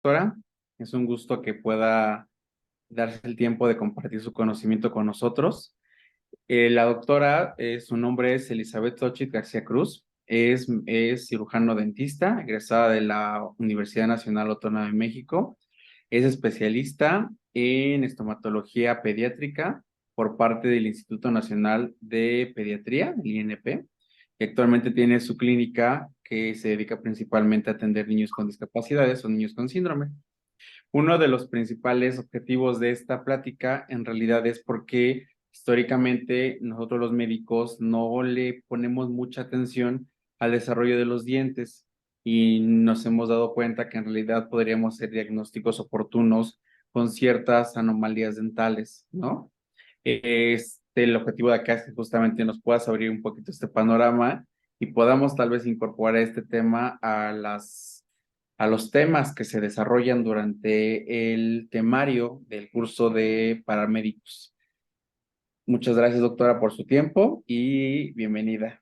Doctora, es un gusto que pueda darse el tiempo de compartir su conocimiento con nosotros. La doctora, su nombre es Elizabeth Xochitl García Cruz, es cirujano dentista, egresada de la Universidad Nacional Autónoma de México, es especialista en estomatología pediátrica por parte del Instituto Nacional de Pediatría, el INP, y actualmente tiene su clínica que se dedica principalmente a atender niños con discapacidades o niños con síndrome. Uno de los principales objetivos de esta plática en realidad es porque históricamente nosotros los médicos no le ponemos mucha atención al desarrollo de los dientes y nos hemos dado cuenta que en realidad podríamos hacer diagnósticos oportunos con ciertas anomalías dentales, ¿no? El objetivo de acá es que justamente nos puedas abrir un poquito este panorama y podamos tal vez incorporar este tema a los temas que se desarrollan durante el temario del curso de paramédicos. Muchas gracias, doctora, por su tiempo y bienvenida.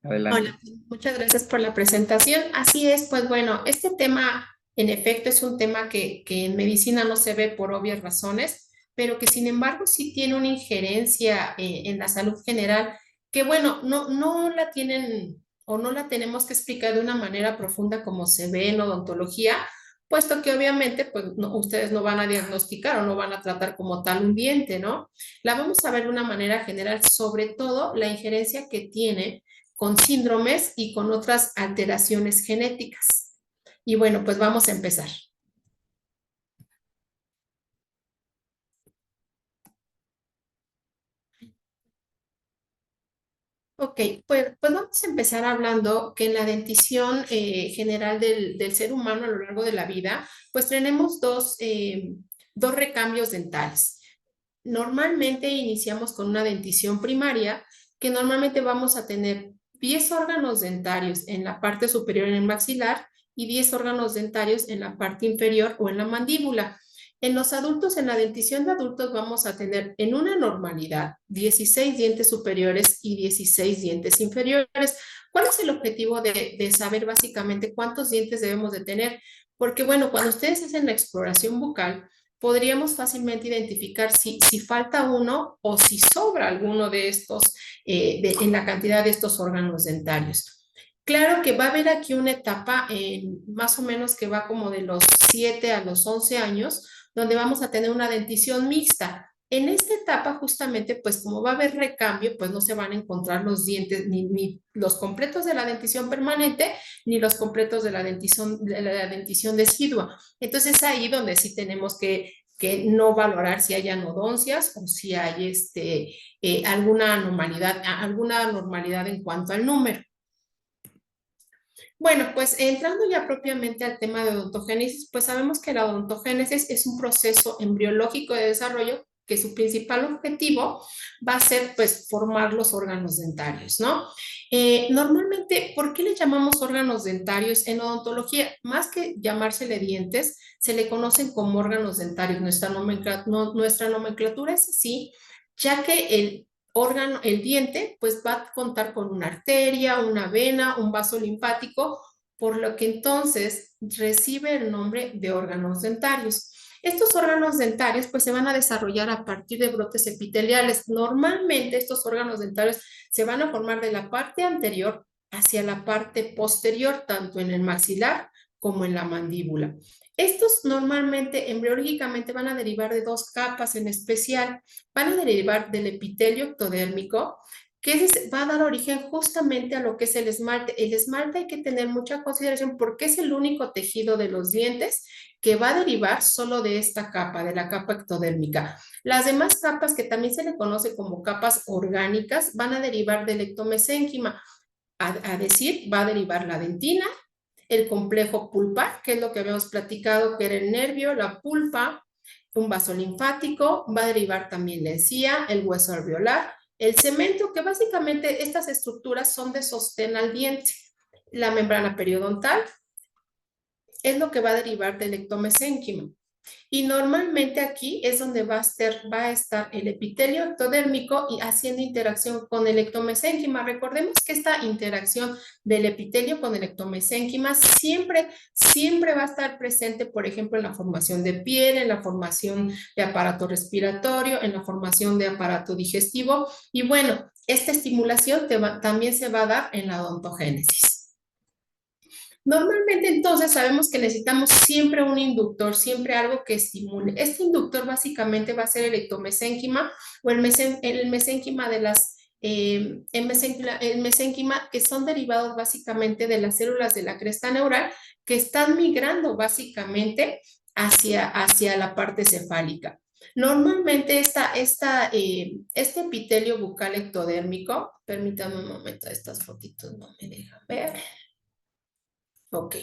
Adelante. Hola, muchas gracias por la presentación. Así es, pues bueno, este tema en efecto es un tema que en medicina no se ve por obvias razones, pero que sin embargo sí tiene una injerencia en la salud general, que bueno, no la tienen o no la tenemos que explicar de una manera profunda como se ve en odontología, puesto que obviamente pues ustedes no van a diagnosticar o no van a tratar como tal un diente, ¿no? La vamos a ver de una manera general, sobre todo la injerencia que tiene con síndromes y con otras alteraciones genéticas. Y bueno, pues vamos a empezar. Ok, pues vamos a empezar hablando que en la dentición general del ser humano a lo largo de la vida, pues tenemos dos recambios dentales. Normalmente iniciamos con una dentición primaria, que normalmente vamos a tener 10 órganos dentarios en la parte superior en el maxilar y 10 órganos dentarios en la parte inferior o en la mandíbula. En los adultos, en la dentición de adultos, vamos a tener en una normalidad 16 dientes superiores y 16 dientes inferiores. ¿Cuál es el objetivo de saber básicamente cuántos dientes debemos de tener? Porque bueno, cuando ustedes hacen la exploración bucal, podríamos fácilmente identificar si falta uno o si sobra alguno de estos en la cantidad de estos órganos dentarios. Claro que va a haber aquí una etapa más o menos que va como de los 7 a los 11 años, donde vamos a tener una dentición mixta. En esta etapa, justamente, pues como va a haber recambio, pues no se van a encontrar los dientes, ni los completos de la dentición permanente, ni los completos de la dentición decidua. Entonces, ahí donde sí tenemos que no valorar si hay anodoncias o si hay alguna normalidad en cuanto al número. Bueno, pues entrando ya propiamente al tema de odontogénesis, pues sabemos que la odontogénesis es un proceso embriológico de desarrollo que su principal objetivo va a ser pues formar los órganos dentarios, ¿no? Normalmente, ¿por qué le llamamos órganos dentarios en odontología? Más que llamársele dientes, se le conocen como órganos dentarios. Nuestra nomenclatura es así, ya que el órgano, el diente, pues va a contar con una arteria, una vena, un vaso linfático, por lo que entonces recibe el nombre de órganos dentarios. Estos órganos dentarios pues se van a desarrollar a partir de brotes epiteliales. Normalmente estos órganos dentarios se van a formar de la parte anterior hacia la parte posterior, tanto en el maxilar como en la mandíbula. Estos normalmente embriológicamente van a derivar de dos capas en especial. Van a derivar del epitelio ectodérmico, que va a dar origen justamente a lo que es el esmalte. El esmalte hay que tener mucha consideración porque es el único tejido de los dientes que va a derivar solo de esta capa, de la capa ectodérmica. Las demás capas, que también se le conoce como capas orgánicas, van a derivar del ectomesénquima. A decir, va a derivar la dentina, el complejo pulpar, que es lo que habíamos platicado, que era el nervio, la pulpa, un vaso linfático, va a derivar también la encía, el hueso alveolar, el cemento, que básicamente estas estructuras son de sostén al diente. La membrana periodontal es lo que va a derivar del ectomesénquima. Y normalmente aquí es donde va a estar el epitelio ectodérmico y haciendo interacción con el ectomesénquima. Recordemos que esta interacción del epitelio con el ectomesénquima siempre va a estar presente, por ejemplo, en la formación de piel, en la formación de aparato respiratorio, en la formación de aparato digestivo. Y bueno, esta estimulación también se va a dar en la odontogénesis. Normalmente entonces sabemos que necesitamos siempre un inductor, siempre algo que estimule. Este inductor básicamente va a ser el ectomesénquima o el mesénquima de el mesénquima que son derivados básicamente de las células de la cresta neural que están migrando básicamente hacia la parte cefálica. Normalmente este epitelio bucal ectodérmico, permítame un momento, estas fotitos no me dejan ver. Ok.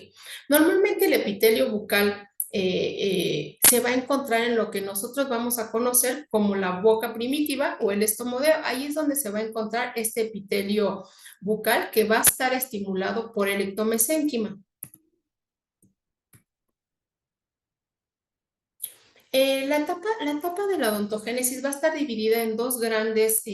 Normalmente el epitelio bucal se va a encontrar en lo que nosotros vamos a conocer como la boca primitiva o el estomodeo. Ahí es donde se va a encontrar este epitelio bucal que va a estar estimulado por el ectomesénquima. La etapa de la odontogénesis va a estar dividida en dos grandes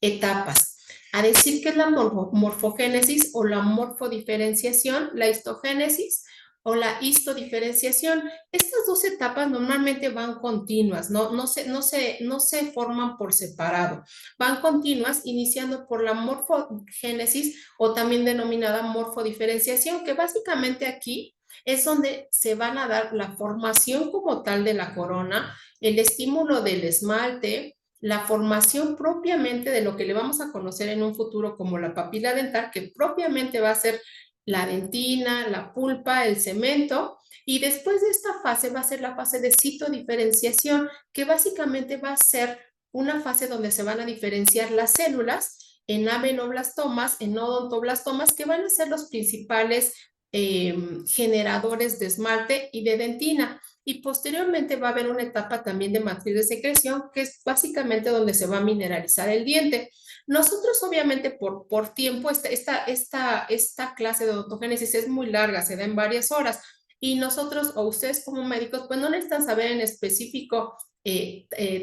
etapas. A decir que es la morfogénesis o la morfodiferenciación, la histogénesis o la histodiferenciación. Estas dos etapas normalmente van continuas, no se forman por separado. Van continuas iniciando por la morfogénesis o también denominada morfodiferenciación, que básicamente aquí es donde se van a dar la formación como tal de la corona, el estímulo del esmalte, la formación propiamente de lo que le vamos a conocer en un futuro como la papila dental, que propiamente va a ser la dentina, la pulpa, el cemento, y después de esta fase va a ser la fase de citodiferenciación, que básicamente va a ser una fase donde se van a diferenciar las células en amenoblastomas, en odontoblastomas, que van a ser los principales generadores de esmalte y de dentina. Y posteriormente va a haber una etapa también de matriz de secreción, que es básicamente donde se va a mineralizar el diente. Nosotros, obviamente, por tiempo, esta clase de odontogénesis es muy larga, se da en varias horas. Y nosotros, o ustedes como médicos, pues no necesitan saber en específico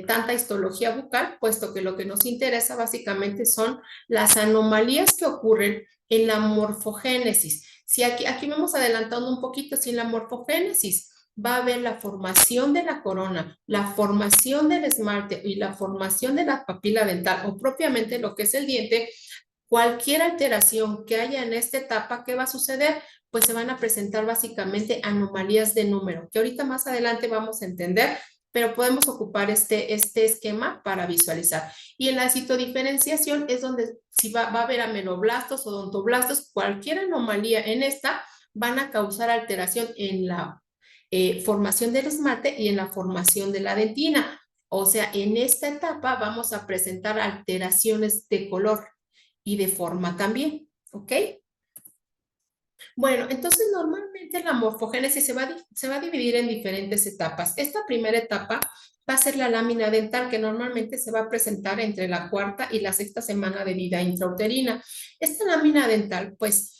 tanta histología bucal, puesto que lo que nos interesa básicamente son las anomalías que ocurren en la morfogénesis. Si aquí vamos adelantando un poquito, si en la morfogénesis va a haber la formación de la corona, la formación del esmalte y la formación de la papila dental o propiamente lo que es el diente, cualquier alteración que haya en esta etapa, ¿qué va a suceder? Pues se van a presentar básicamente anomalías de número, que ahorita más adelante vamos a entender, pero podemos ocupar este esquema para visualizar. Y en la citodiferenciación es donde si va a haber amenoblastos, odontoblastos, cualquier anomalía en esta van a causar alteración en la formación del esmalte y en la formación de la dentina. O sea, en esta etapa vamos a presentar alteraciones de color y de forma también, ¿ok? Bueno, entonces normalmente la morfogénesis se va a dividir en diferentes etapas. Esta primera etapa va a ser la lámina dental que normalmente se va a presentar entre la cuarta y la sexta semana de vida intrauterina. Esta lámina dental, pues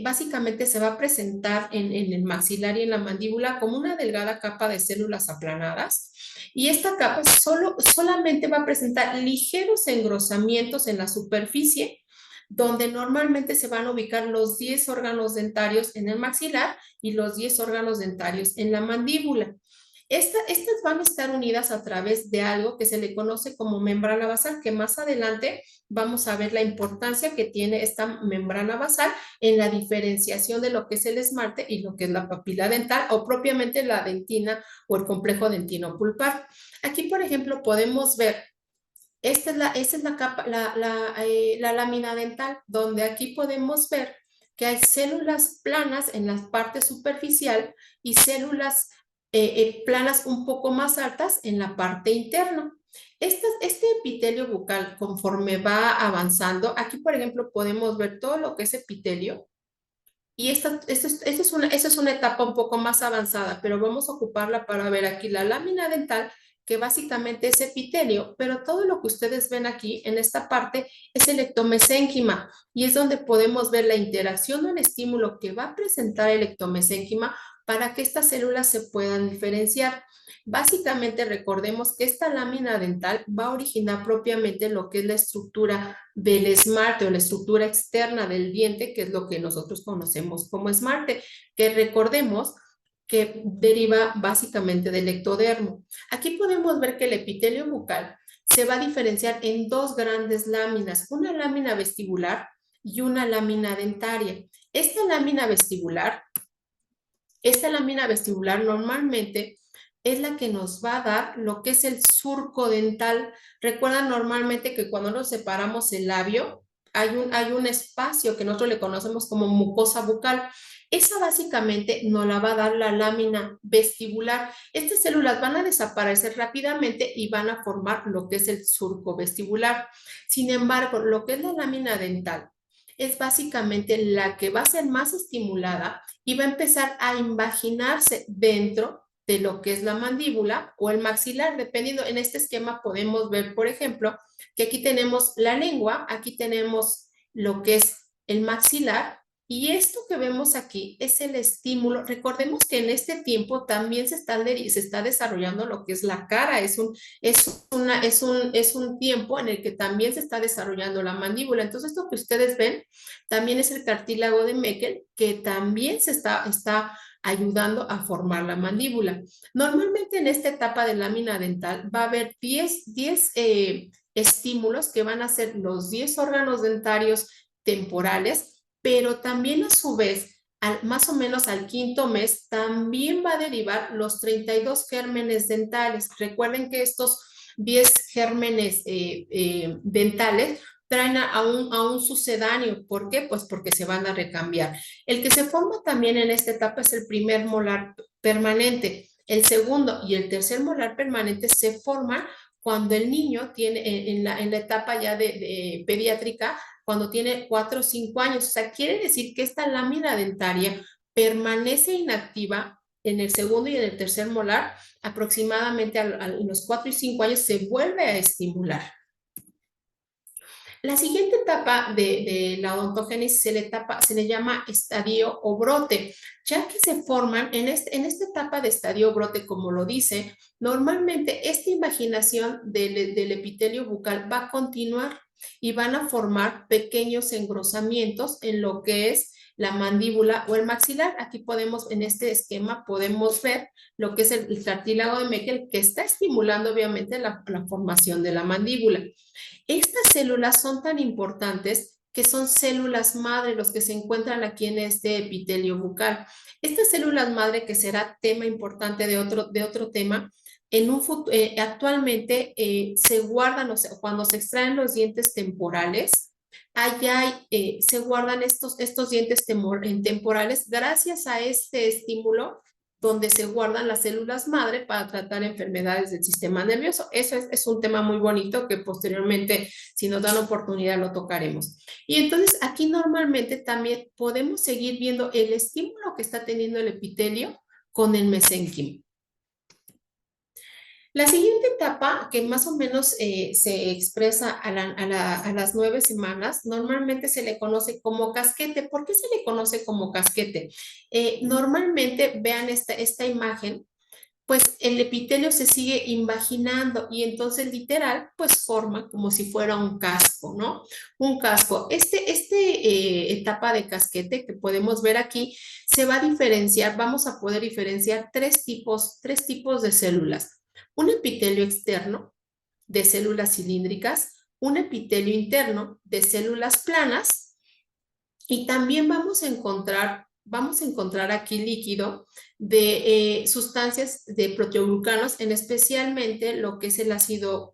básicamente se va a presentar en el maxilar y en la mandíbula como una delgada capa de células aplanadas. Y esta capa solamente va a presentar ligeros engrosamientos en la superficie donde normalmente se van a ubicar los 10 órganos dentarios en el maxilar y los 10 órganos dentarios en la mandíbula. Estas van a estar unidas a través de algo que se le conoce como membrana basal, que más adelante vamos a ver la importancia que tiene esta membrana basal en la diferenciación de lo que es el esmalte y lo que es la papila dental o propiamente la dentina o el complejo dentino-pulpar. Aquí, por ejemplo, podemos ver esta es la capa, la lámina dental, donde aquí podemos ver que hay células planas en la parte superficial y células planas un poco más altas en la parte interna. Este epitelio bucal, conforme va avanzando, aquí por ejemplo podemos ver todo lo que es epitelio, y esta es una etapa un poco más avanzada, pero vamos a ocuparla para ver aquí la lámina dental, que básicamente es epitelio, pero todo lo que ustedes ven aquí en esta parte es el ectomesénquima, y es donde podemos ver la interacción o el estímulo que va a presentar el ectomesénquima para que estas células se puedan diferenciar. Básicamente recordemos que esta lámina dental va a originar propiamente lo que es la estructura del esmalte o la estructura externa del diente, que es lo que nosotros conocemos como esmalte, que recordemos que deriva básicamente del ectodermo. Aquí podemos ver que el epitelio bucal se va a diferenciar en dos grandes láminas, una lámina vestibular y una lámina dentaria. Esta lámina vestibular normalmente es la que nos va a dar lo que es el surco dental. Recuerdan normalmente que cuando nos separamos el labio, hay un espacio que nosotros le conocemos como mucosa bucal. Esa básicamente nos la va a dar la lámina vestibular. Estas células van a desaparecer rápidamente y van a formar lo que es el surco vestibular. Sin embargo, lo que es la lámina dental es básicamente la que va a ser más estimulada y va a empezar a imaginarse dentro de lo que es la mandíbula o el maxilar, dependiendo. En este esquema podemos ver, por ejemplo, que aquí tenemos la lengua, aquí tenemos lo que es el maxilar, y esto que vemos aquí es el estímulo. Recordemos que en este tiempo también se está desarrollando lo que es la cara, es un tiempo en el que también se está desarrollando la mandíbula. Entonces, esto que ustedes ven también es el cartílago de Meckel, que también está ayudando a formar la mandíbula. Normalmente en esta etapa de lámina dental va a haber 10 estímulos que van a ser los 10 órganos dentarios temporales, pero también a su vez, más o menos al quinto mes, también va a derivar los 32 gérmenes dentales. Recuerden que estos 10 gérmenes dentales traen a un sucedáneo. ¿Por qué? Pues porque se van a recambiar. El que se forma también en esta etapa es el primer molar permanente. El segundo y el tercer molar permanente se forman cuando el niño tiene, en la etapa ya de pediátrica, cuando tiene 4 o 5 años. O sea, quiere decir que esta lámina dentaria permanece inactiva en el segundo y en el tercer molar. Aproximadamente a los 4 y 5 años se vuelve a estimular. La siguiente etapa de la odontogénesis se le llama estadio o brote, ya que se forman en esta etapa de estadio o brote, como lo dice, normalmente esta imaginación del epitelio bucal va a continuar y van a formar pequeños engrosamientos en lo que es la mandíbula o el maxilar. Aquí podemos, en este esquema, podemos ver lo que es el cartílago de Meckel, que está estimulando obviamente la formación de la mandíbula. Estas células son tan importantes que son células madre los que se encuentran aquí en este epitelio bucal. Estas células madre, que será tema importante de otro tema, actualmente se guardan, o sea, cuando se extraen los dientes temporales, se guardan estos dientes temporales gracias a este estímulo donde se guardan las células madre para tratar enfermedades del sistema nervioso. Eso es un tema muy bonito que posteriormente, si nos dan oportunidad, lo tocaremos. Y entonces aquí normalmente también podemos seguir viendo el estímulo que está teniendo el epitelio con el mesénquimo. La siguiente etapa, que más o menos se expresa a las 9 semanas, normalmente se le conoce como casquete. ¿Por qué se le conoce como casquete? Normalmente, vean esta imagen, pues el epitelio se sigue invaginando y entonces literal, pues forma como si fuera un casco, ¿no? Un casco. Etapa de casquete que podemos ver aquí se va a diferenciar, vamos a poder diferenciar tres tipos de células. Un epitelio externo de células cilíndricas, un epitelio interno de células planas, y también vamos a encontrar aquí líquido de sustancias de proteoglucanos, en especialmente lo que es el ácido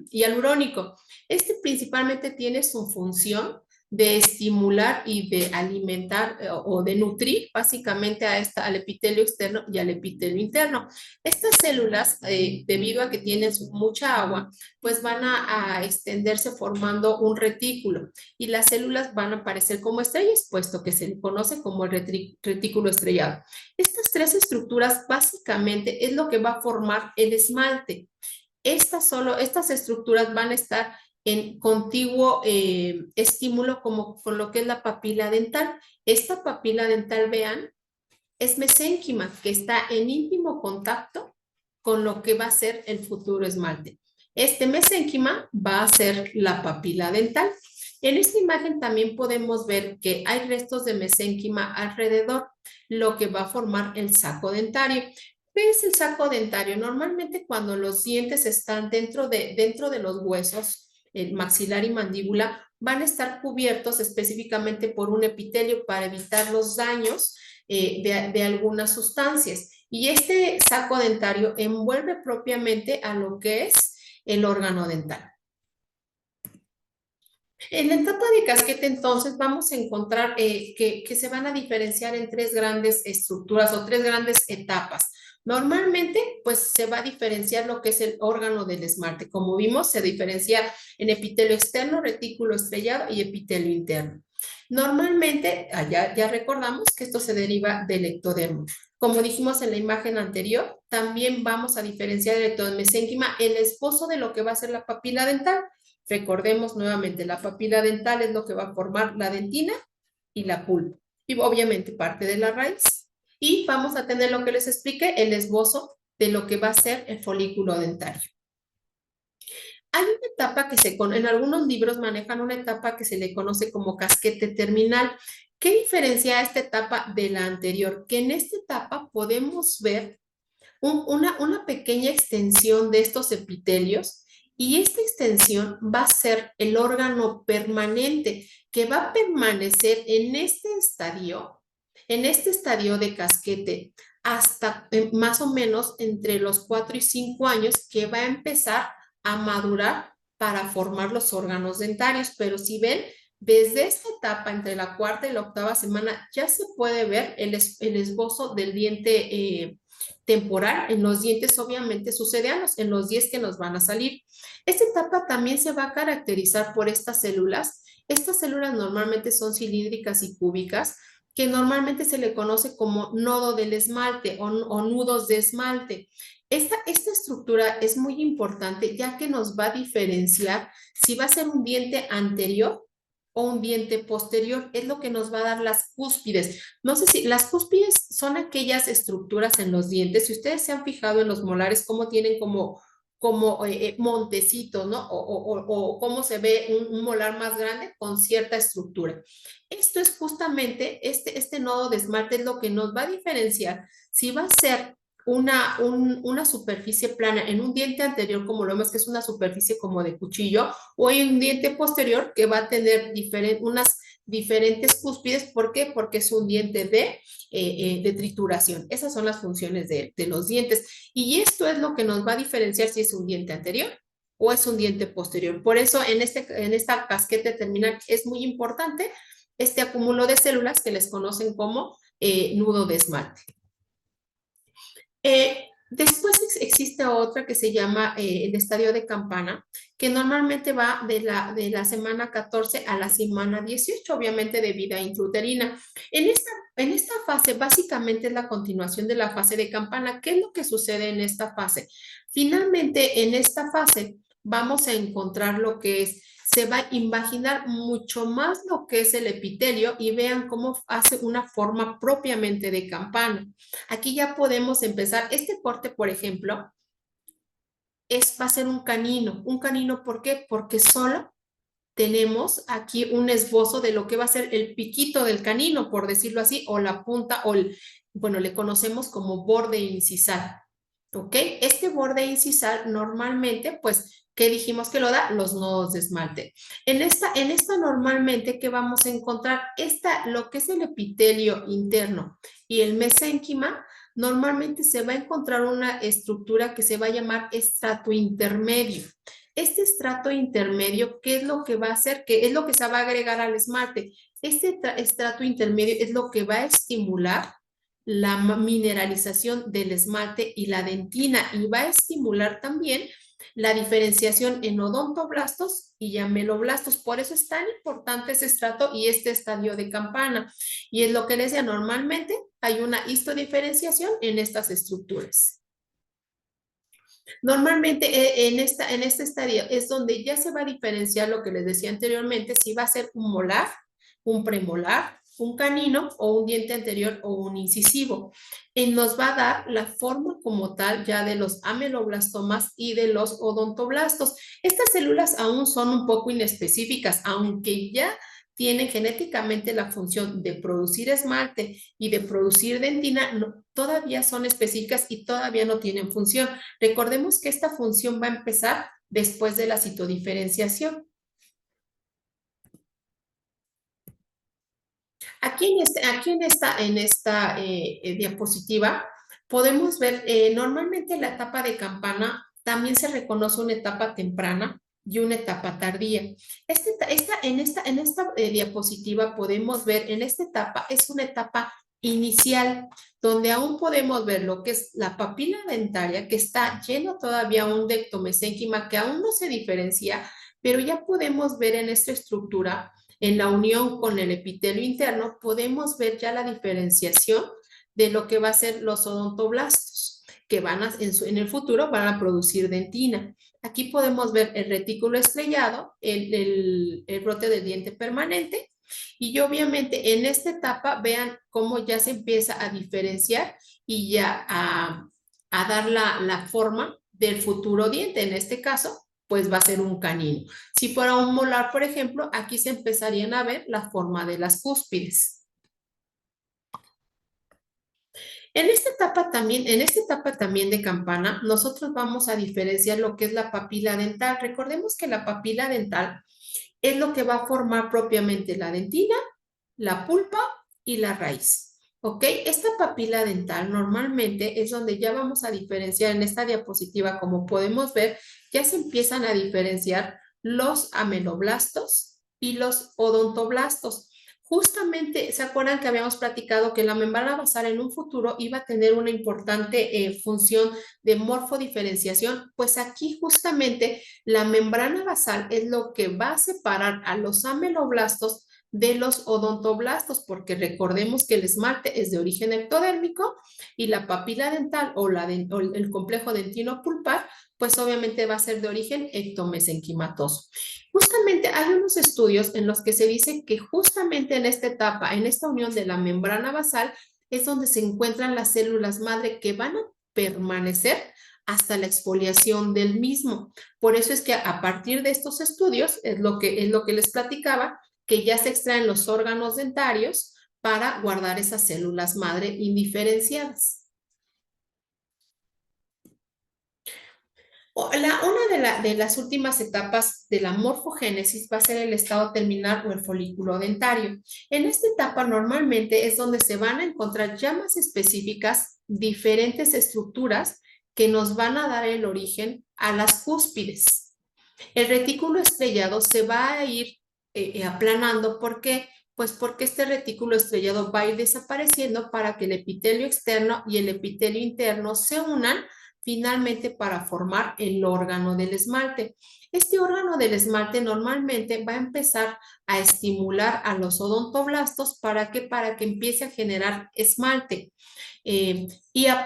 hialurónico. Este principalmente tiene su función de estimular y de alimentar o de nutrir básicamente al epitelio externo y al epitelio interno. Estas células, debido a que tienen mucha agua, pues van a extenderse formando un retículo y las células van a aparecer como estrellas, puesto que se le conoce como el retículo estrellado. Estas tres estructuras básicamente es lo que va a formar el esmalte. Estas estructuras van a estar en contiguo estímulo como con lo que es la papila dental. Esta papila dental, vean, es mesénquima, que está en íntimo contacto con lo que va a ser el futuro esmalte. Este mesénquima va a ser la papila dental. En esta imagen también podemos ver que hay restos de mesénquima alrededor, lo que va a formar el saco dentario. ¿Qué es el saco dentario? Normalmente cuando los dientes están dentro de los huesos, el maxilar y mandíbula, van a estar cubiertos específicamente por un epitelio para evitar los daños de algunas sustancias. Y este saco dentario envuelve propiamente a lo que es el órgano dental. En la etapa de casquete, entonces, vamos a encontrar que se van a diferenciar en tres grandes estructuras o tres grandes etapas. Normalmente, pues se va a diferenciar lo que es el órgano del esmalte. Como vimos, se diferencia en epitelio externo, retículo estrellado y epitelio interno. Normalmente, ya recordamos que esto se deriva del ectodermo. Como dijimos en la imagen anterior, también vamos a diferenciar el ectomesénquima, el esposo de lo que va a ser la papila dental. Recordemos nuevamente, la papila dental es lo que va a formar la dentina y la pulpa. Y obviamente parte de la raíz. Y vamos a tener lo que les expliqué, el esbozo de lo que va a ser el folículo dentario. Hay una etapa en algunos libros manejan una etapa que se le conoce como casquete terminal. ¿Qué diferencia esta etapa de la anterior? Que en esta etapa podemos ver una pequeña extensión de estos epitelios y esta extensión va a ser el órgano permanente que va a permanecer en este estadio de casquete hasta más o menos entre los 4 y 5 años que va a empezar a madurar para formar los órganos dentarios. Pero si ven, desde esta etapa, entre la cuarta y la octava semana, ya se puede ver el esbozo del diente temporal en los dientes obviamente sucedianos, en los 10 que nos van a salir. Esta etapa también se va a caracterizar por estas células. Estas células normalmente son cilíndricas y cúbicas, que normalmente se le conoce como nodo del esmalte o nudos de esmalte. Esta estructura es muy importante ya que nos va a diferenciar si va a ser un diente anterior o un diente posterior, es lo que nos va a dar las cúspides. No sé si las cúspides son aquellas estructuras en los dientes, si ustedes se han fijado en los molares, cómo tienen como montecitos, ¿no? O cómo se ve un molar más grande con cierta estructura. Esto es justamente, este nodo de esmalte es lo que nos va a diferenciar si va a ser una superficie plana en un diente anterior, como lo vemos que es una superficie como de cuchillo, o en un diente posterior que va a tener unas diferentes cúspides. ¿Por qué? Porque es un diente de trituración. Esas son las funciones de los dientes. Y esto es lo que nos va a diferenciar si es un diente anterior o es un diente posterior. Por eso en esta casquete terminal es muy importante este acúmulo de células que les conocen como nudo de esmalte. Después existe otra que se llama el estadio de campana, que normalmente va de la semana 14 a la semana 18, obviamente de vida intrauterina. En esta fase básicamente es la continuación de la fase de campana. ¿Qué es lo que sucede en esta fase? Finalmente, en esta fase vamos a encontrar lo que se va a imaginar mucho más lo que es el epitelio y vean cómo hace una forma propiamente de campana. Aquí ya podemos empezar. Este corte, por ejemplo, va a ser un canino. Un canino, ¿por qué? Porque solo tenemos aquí un esbozo de lo que va a ser el piquito del canino, por decirlo así, o la punta, bueno, le conocemos como borde incisal. ¿Ok? Este borde incisal normalmente, pues, ¿qué dijimos que lo da? Los nodos de esmalte. En esta normalmente, ¿qué vamos a encontrar? Lo que es el epitelio interno y el mesénquima, normalmente se va a encontrar una estructura que se va a llamar estrato intermedio. Este estrato intermedio, ¿qué es lo que va a hacer? ¿Qué es lo que se va a agregar al esmalte? Este estrato intermedio es lo que va a estimular la mineralización del esmalte y la dentina y va a estimular también la diferenciación en odontoblastos y ameloblastos. Por eso es tan importante ese estrato y este estadio de campana. Y es lo que les decía, normalmente hay una histodiferenciación en estas estructuras. Normalmente en este estadio es donde ya se va a diferenciar lo que les decía anteriormente, si va a ser un molar, un premolar, un canino o un diente anterior o un incisivo. Y nos va a dar la forma como tal ya de los ameloblastomas y de los odontoblastos. Estas células aún son un poco inespecíficas, aunque ya tienen genéticamente la función de producir esmalte y de producir dentina, todavía son específicas y todavía no tienen función. Recordemos que esta función va a empezar después de la citodiferenciación. Aquí en esta diapositiva podemos ver, normalmente la etapa de campana también se reconoce una etapa temprana y una etapa tardía. En esta diapositiva podemos ver, en esta etapa es una etapa inicial, donde aún podemos ver lo que es la papila dentaria, que está lleno todavía aún de ectomesénquima, que aún no se diferencia, pero ya podemos ver en esta estructura, en la unión con el epitelio interno, podemos ver ya la diferenciación de lo que va a ser los odontoblastos, que en el futuro van a producir dentina. Aquí podemos ver el retículo estrellado, el brote del diente permanente, y obviamente en esta etapa vean cómo ya se empieza a diferenciar y ya a dar la forma del futuro diente. En este caso, pues va a ser un canino. Si fuera un molar, por ejemplo, aquí se empezarían a ver la forma de las cúspides. En esta etapa también de campana, nosotros vamos a diferenciar lo que es la papila dental. Recordemos que la papila dental es lo que va a formar propiamente la dentina, la pulpa y la raíz. ¿Ok? Esta papila dental normalmente es donde ya vamos a diferenciar en esta diapositiva, como podemos ver, ya se empiezan a diferenciar los ameloblastos y los odontoblastos. Justamente, ¿se acuerdan que habíamos platicado que la membrana basal en un futuro iba a tener una importante función de morfodiferenciación? Pues aquí justamente la membrana basal es lo que va a separar a los ameloblastos de los odontoblastos, porque recordemos que el esmalte es de origen ectodérmico y la papila dental o el complejo dentino pulpar, pues obviamente va a ser de origen ectomesenquimatoso. Justamente hay unos estudios en los que se dice que justamente en esta etapa, en esta unión de la membrana basal, es donde se encuentran las células madre que van a permanecer hasta la exfoliación del mismo. Por eso es que a partir de estos estudios, es lo que les platicaba, que ya se extraen los órganos dentarios para guardar esas células madre indiferenciadas. Una de las últimas etapas de la morfogénesis va a ser el estado terminal o el folículo dentario. En esta etapa normalmente es donde se van a encontrar ya más específicas diferentes estructuras que nos van a dar el origen a las cúspides. El retículo estrellado se va a ir aplanando. ¿Por qué? Pues porque este retículo estrellado va a ir desapareciendo para que el epitelio externo y el epitelio interno se unan finalmente para formar el órgano del esmalte. Este órgano del esmalte normalmente va a empezar a estimular a los odontoblastos para que empiece a generar esmalte.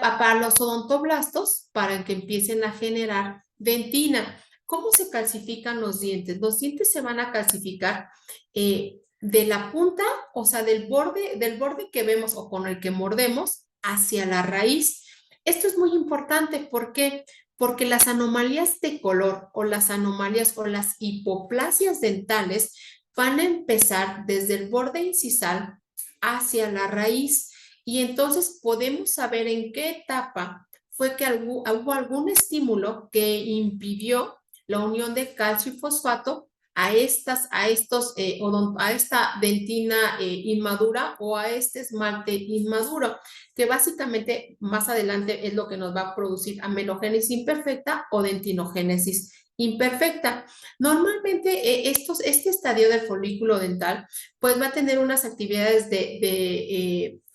Para los odontoblastos para que empiecen a generar dentina. ¿Cómo se calcifican los dientes? Los dientes se van a calcificar de la punta, o sea, del borde que vemos o con el que mordemos hacia la raíz. Esto es muy importante. ¿Por qué? Porque las anomalías de color o las anomalías o las hipoplasias dentales van a empezar desde el borde incisal hacia la raíz. Y entonces podemos saber en qué etapa fue que hubo algún estímulo que impidió la unión de calcio y fosfato a esta dentina inmadura o a este esmalte inmaduro, que básicamente más adelante es lo que nos va a producir amelogénesis imperfecta o dentinogénesis imperfecta. Normalmente este estadio del folículo dental pues va a tener unas actividades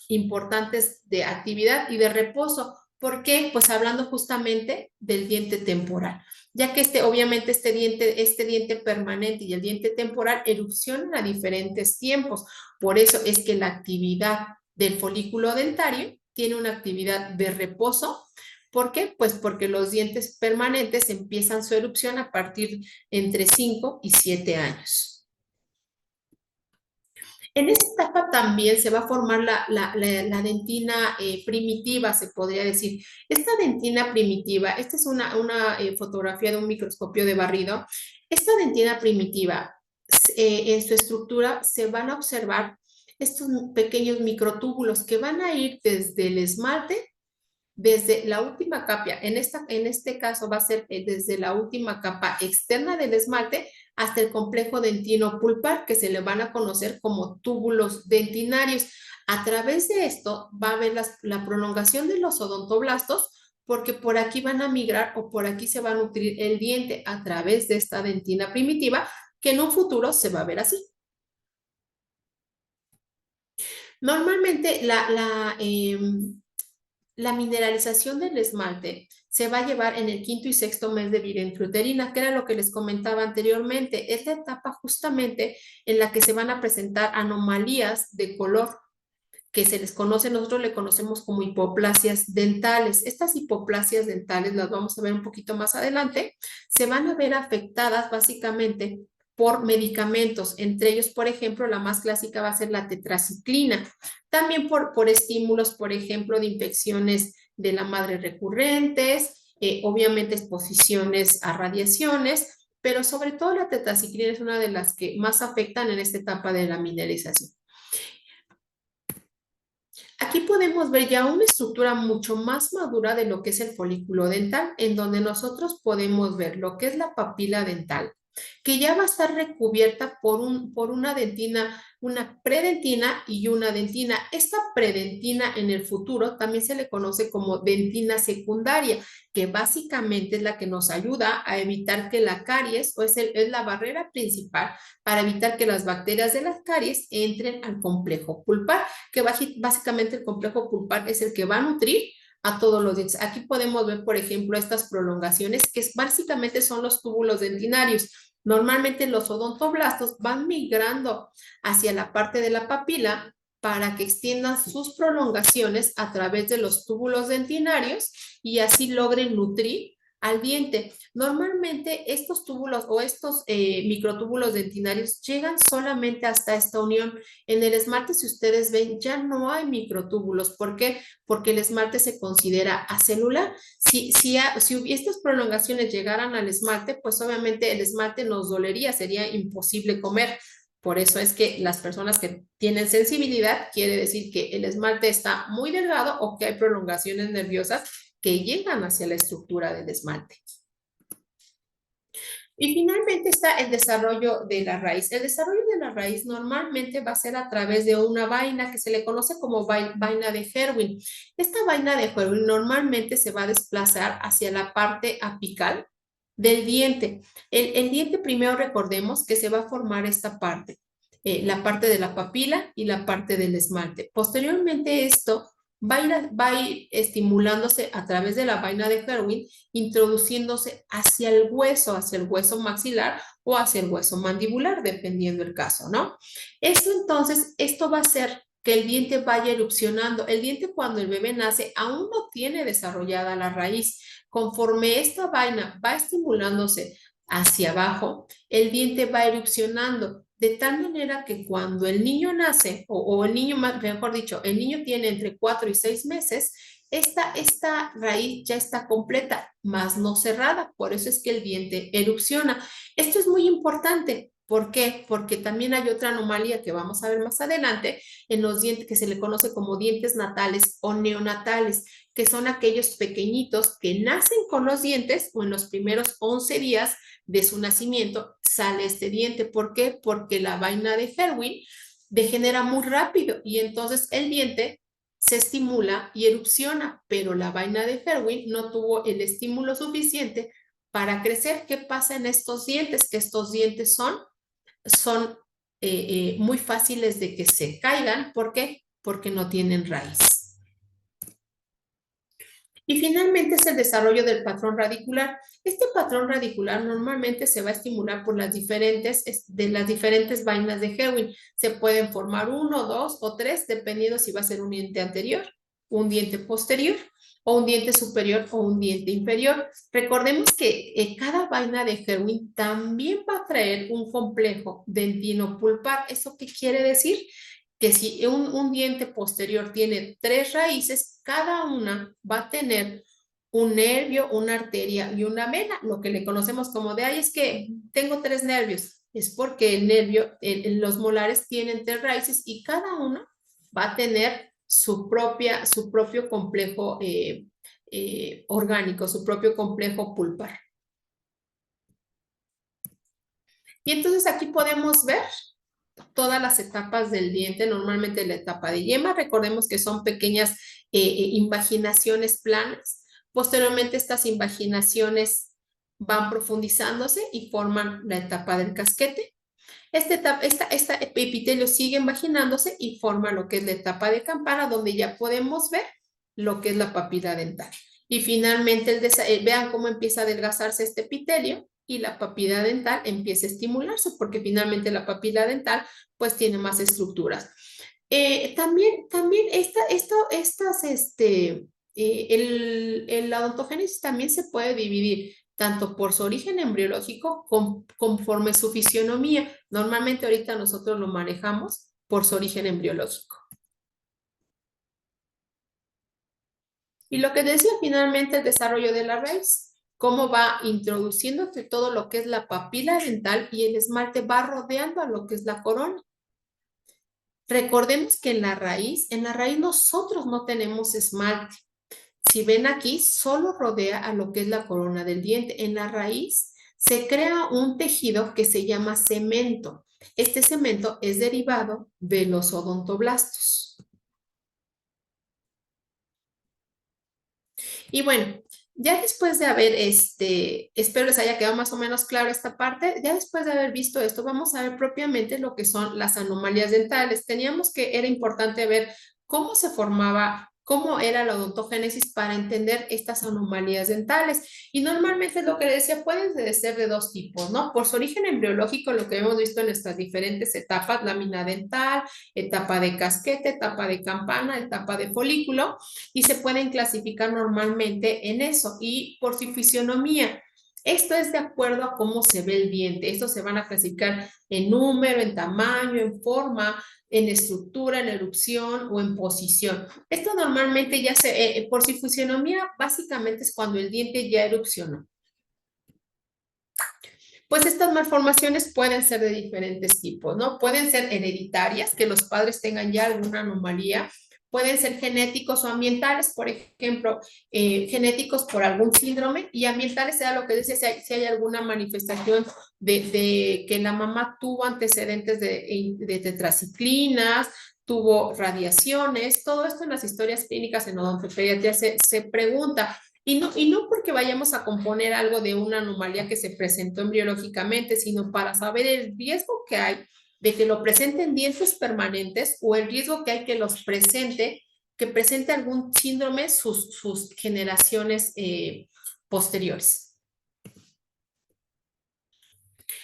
importantes de actividad y de reposo. ¿Por qué? Pues hablando justamente del diente temporal, ya que obviamente este diente permanente y el diente temporal erupcionan a diferentes tiempos. Por eso es que la actividad del folículo dentario tiene una actividad de reposo. ¿Por qué? Pues porque los dientes permanentes empiezan su erupción a partir entre 5 y 7 años. En esta etapa también se va a formar la dentina primitiva, se podría decir. Esta dentina primitiva, esta es una fotografía de un microscopio de barrido. Esta dentina primitiva, en su estructura se van a observar estos pequeños microtúbulos que van a ir desde el esmalte, desde la última capa, en este caso va a ser desde la última capa externa del esmalte hasta el complejo dentino pulpar, que se le van a conocer como túbulos dentinarios. A través de esto va a haber la prolongación de los odontoblastos, porque por aquí van a migrar o por aquí se va a nutrir el diente a través de esta dentina primitiva, que en un futuro se va a ver así. Normalmente la mineralización del esmalte se va a llevar en el quinto y sexto mes de vida intrauterina, que era lo que les comentaba anteriormente. Es la etapa justamente en la que se van a presentar anomalías de color que se les conoce, nosotros le conocemos como hipoplasias dentales. Estas hipoplasias dentales, las vamos a ver un poquito más adelante, se van a ver afectadas básicamente por medicamentos, entre ellos, por ejemplo, la más clásica va a ser la tetraciclina, también por estímulos, por ejemplo, de infecciones de la madre recurrentes, obviamente exposiciones a radiaciones, pero sobre todo la tetraciclina es una de las que más afectan en esta etapa de la mineralización. Aquí podemos ver ya una estructura mucho más madura de lo que es el folículo dental, en donde nosotros podemos ver lo que es la papila dental, que ya va a estar recubierta por una dentina, una predentina y una dentina. Esta predentina en el futuro también se le conoce como dentina secundaria, que básicamente es la que nos ayuda a evitar que la caries, o es la barrera principal para evitar que las bacterias de las caries entren al complejo pulpar, que básicamente el complejo pulpar es el que va a nutrir a todos los dientes. Aquí podemos ver, por ejemplo, estas prolongaciones que básicamente son los túbulos dentinarios. Normalmente los odontoblastos van migrando hacia la parte de la papila para que extiendan sus prolongaciones a través de los túbulos dentinarios y así logren nutrir al diente. Normalmente estos túbulos o estos microtúbulos dentinarios llegan solamente hasta esta unión. En el esmalte, si ustedes ven, ya no hay microtúbulos. ¿Por qué? Porque el esmalte se considera acelular. Si estas prolongaciones llegaran al esmalte, pues obviamente el esmalte nos dolería, sería imposible comer. Por eso es que las personas que tienen sensibilidad quiere decir que el esmalte está muy delgado o que hay prolongaciones nerviosas que llegan hacia la estructura del esmalte. Y finalmente está el desarrollo de la raíz. El desarrollo de la raíz normalmente va a ser a través de una vaina que se le conoce como vaina de Herwin. Esta vaina de Herwin normalmente se va a desplazar hacia la parte apical del diente. El diente primero recordemos que se va a formar esta parte, la parte de la papila y la parte del esmalte. Posteriormente esto va a ir estimulándose a través de la vaina de Herwin, introduciéndose hacia el hueso maxilar o hacia el hueso mandibular, dependiendo el caso, ¿no? Esto va a hacer que el diente vaya erupcionando. El diente cuando el bebé nace aún no tiene desarrollada la raíz. Conforme esta vaina va estimulándose hacia abajo, el diente va erupcionando de tal manera que cuando el niño nace, o el niño, mejor dicho, el niño tiene entre 4 y 6 meses, esta raíz ya está completa, más no cerrada. Por eso es que el diente erupciona. Esto es muy importante. ¿Por qué? Porque también hay otra anomalía que vamos a ver más adelante en los dientes que se le conoce como dientes natales o neonatales, que son aquellos pequeñitos que nacen con los dientes o en los primeros 11 días de su nacimiento sale este diente. ¿Por qué? Porque la vaina de Herwin degenera muy rápido y entonces el diente se estimula y erupciona, pero la vaina de Herwin no tuvo el estímulo suficiente para crecer. ¿Qué pasa en estos dientes? Que estos dientes son muy fáciles de que se caigan. ¿Por qué? Porque no tienen raíz. Y finalmente es el desarrollo del patrón radicular. Este patrón radicular normalmente se va a estimular por las diferentes vainas de Herwin. Se pueden formar uno, dos o tres, dependiendo si va a ser un diente anterior, un diente posterior o un diente superior o un diente inferior. Recordemos que cada vaina de Herwin también va a traer un complejo dentino-pulpar. ¿Eso qué quiere decir? Que si un diente posterior tiene 3 raíces, cada una va a tener un nervio, una arteria y una vena, lo que le conocemos como de, ay, es que tengo 3 nervios. Es porque el nervio, los molares tienen 3 raíces y cada uno va a tener su propio complejo orgánico, su propio complejo pulpar. Y entonces aquí podemos ver todas las etapas del diente, normalmente la etapa de yema, recordemos que son pequeñas invaginaciones planas. Posteriormente estas invaginaciones van profundizándose y forman la etapa del casquete. Esta epitelio sigue imaginándose y forma lo que es la etapa de campana, donde ya podemos ver lo que es la papila dental. Y finalmente, vean cómo empieza a adelgazarse este epitelio y la papila dental empieza a estimularse, porque finalmente la papila dental pues tiene más estructuras. También la odontogénesis también se puede dividir tanto por su origen embriológico conforme su fisionomía. Normalmente ahorita nosotros lo manejamos por su origen embriológico. Y lo que decía finalmente el desarrollo de la raíz, cómo va introduciéndose todo lo que es la papila dental y el esmalte va rodeando a lo que es la corona. Recordemos que en la raíz nosotros no tenemos esmalte. Si ven aquí, solo rodea a lo que es la corona del diente. En la raíz se crea un tejido que se llama cemento. Este cemento es derivado de los odontoblastos. Y bueno, ya después de haber, espero les haya quedado más o menos claro esta parte, ya después de haber visto esto, vamos a ver propiamente lo que son las anomalías dentales. Teníamos que, era importante ver cómo se formaba, cómo era la odontogénesis para entender estas anomalías dentales. Y normalmente lo que les decía pueden ser de 2 tipos, ¿no? Por su origen embriológico, lo que hemos visto en nuestras diferentes etapas, lámina dental, etapa de casquete, etapa de campana, etapa de folículo, y se pueden clasificar normalmente en eso. Y por su fisionomía, esto es de acuerdo a cómo se ve el diente. Estos se van a clasificar en número, en tamaño, en forma, en estructura, en erupción o en posición. Esto normalmente ya por su fisionomía, básicamente es cuando el diente ya erupcionó. Pues estas malformaciones pueden ser de diferentes tipos, ¿no? Pueden ser hereditarias, que los padres tengan ya alguna anomalía. Pueden ser genéticos o ambientales, por ejemplo, genéticos por algún síndrome, y ambientales sea lo que dice si hay alguna manifestación de que la mamá tuvo antecedentes de tetraciclinas, tuvo radiaciones, todo esto en las historias clínicas en odontopediatría se pregunta. Y no porque vayamos a componer algo de una anomalía que se presentó embriológicamente, sino para saber el riesgo que hay de que lo presenten dientes permanentes o el riesgo que hay que presente algún síndrome sus generaciones posteriores.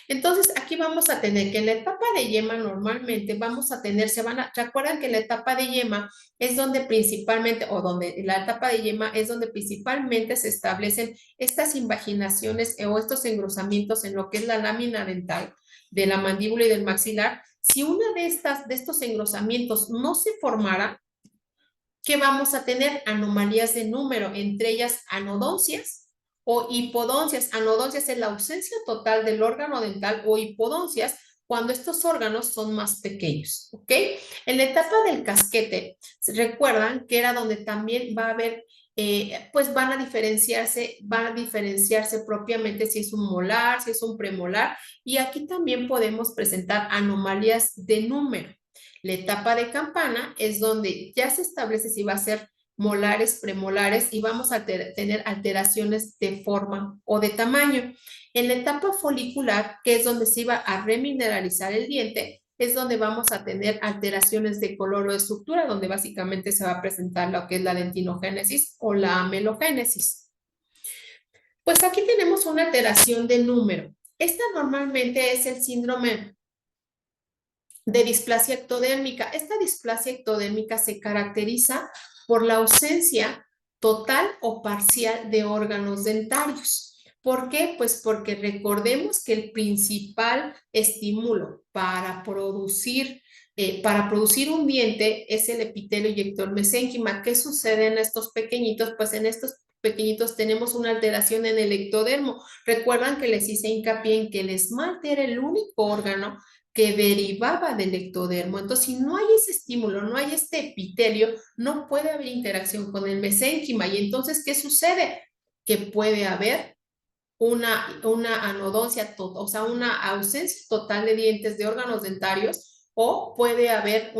Entonces, aquí vamos a tener que en la etapa de yema normalmente vamos a tener, recuerdan que la etapa de yema es donde principalmente, o donde la etapa de yema es donde principalmente se establecen estas invaginaciones o estos engrosamientos en lo que es la lámina dental de la mandíbula y del maxilar. Si una de estos engrosamientos no se formara, ¿qué vamos a tener? Anomalías de número, entre ellas anodoncias o hipodoncias. Anodoncias es la ausencia total del órgano dental o hipodoncias cuando estos órganos son más pequeños, ¿ok? En la etapa del casquete, recuerdan que era donde también va a haber, pues van a diferenciarse propiamente si es un molar, si es un premolar, y aquí también podemos presentar anomalías de número. La etapa de campana es donde ya se establece si va a ser molares, premolares y vamos a tener alteraciones de forma o de tamaño. En la etapa folicular, que es donde se iba a remineralizar el diente, es donde vamos a tener alteraciones de color o de estructura, donde básicamente se va a presentar lo que es la dentinogénesis o la amelogénesis. Pues aquí tenemos una alteración de número. Esta normalmente es el síndrome de displasia ectodérmica. Esta displasia ectodérmica se caracteriza por la ausencia total o parcial de órganos dentarios. ¿Por qué? Pues porque recordemos que el principal estímulo para producir un diente es el epitelio eyector mesénquima. ¿Qué sucede en estos pequeñitos? Pues en estos pequeñitos tenemos una alteración en el ectodermo. Recuerdan que les hice hincapié en que el esmalte era el único órgano que derivaba del ectodermo. Entonces, si no hay ese estímulo, no hay este epitelio, no puede haber interacción con el mesénquima. Y entonces, ¿qué sucede? Que puede haber una anodoncia, o sea, una ausencia total de dientes de órganos dentarios, o puede haber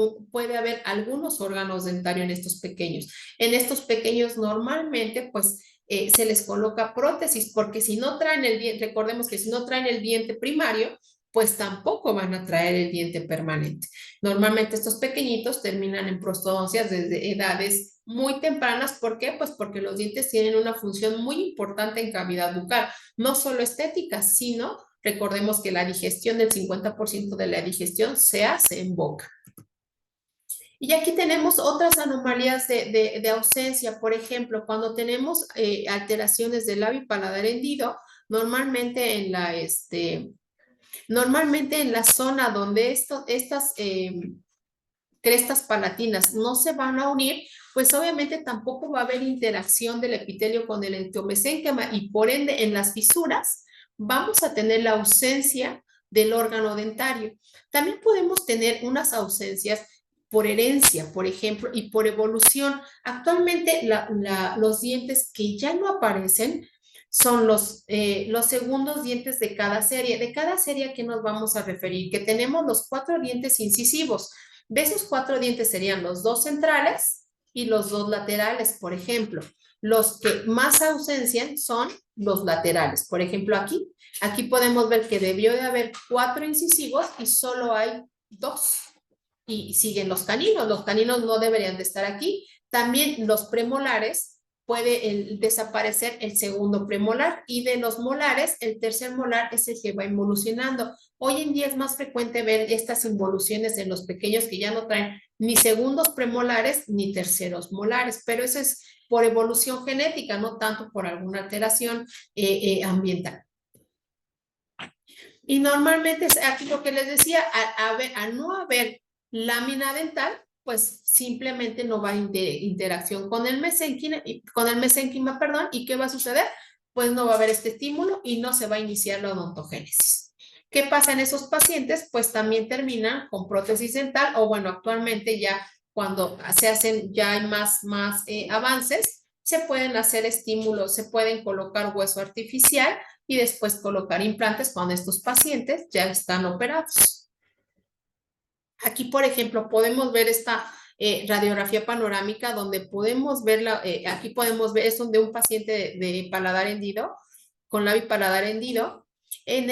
algunos órganos dentarios en estos pequeños. En estos pequeños normalmente, pues, se les coloca prótesis, porque si no traen el diente, recordemos que si no traen el diente primario, pues tampoco van a traer el diente permanente. Normalmente estos pequeñitos terminan en prostodoncias desde edades muy tempranas. ¿Por qué? Pues porque los dientes tienen una función muy importante en cavidad bucal, no solo estética, sino recordemos que la digestión, del 50% de la digestión se hace en boca. Y aquí tenemos otras anomalías de ausencia. Por ejemplo, cuando tenemos alteraciones del labio y paladar hendido, normalmente normalmente en la zona donde estas crestas palatinas no se van a unir, pues obviamente tampoco va a haber interacción del epitelio con el entomesénquima, y por ende en las fisuras vamos a tener la ausencia del órgano dentario. También podemos tener unas ausencias por herencia, por ejemplo, y por evolución. Actualmente los dientes que ya no aparecen son los segundos dientes de cada serie. De cada serie, ¿a qué nos vamos a referir? Que tenemos los 4 dientes incisivos. De esos 4 dientes serían los 2 centrales y los 2 laterales, por ejemplo. Los que más ausencian son los laterales. Por ejemplo, aquí podemos ver que debió de haber 4 incisivos y solo hay 2. Y siguen los caninos. Los caninos no deberían de estar aquí. También los premolares, puede desaparecer el segundo premolar, y de los molares, el tercer molar es el que va involucionando. Hoy en día es más frecuente ver estas involuciones en los pequeños que ya no traen ni segundos premolares ni terceros molares, pero eso es por evolución genética, no tanto por alguna alteración ambiental. Y normalmente, aquí lo que les decía, al no haber lámina dental, pues simplemente no va a interacción con el mesénquima, perdón, ¿y qué va a suceder? Pues no va a haber este estímulo y no se va a iniciar la odontogénesis. ¿Qué pasa en esos pacientes? Pues también terminan con prótesis dental, o bueno, actualmente ya cuando se hacen, ya hay más avances, se pueden hacer estímulos, se pueden colocar hueso artificial y después colocar implantes cuando estos pacientes ya están operados. Aquí, por ejemplo, podemos ver esta radiografía panorámica donde podemos ver, aquí podemos ver, es donde un paciente de paladar hendido, con labio y paladar hendido.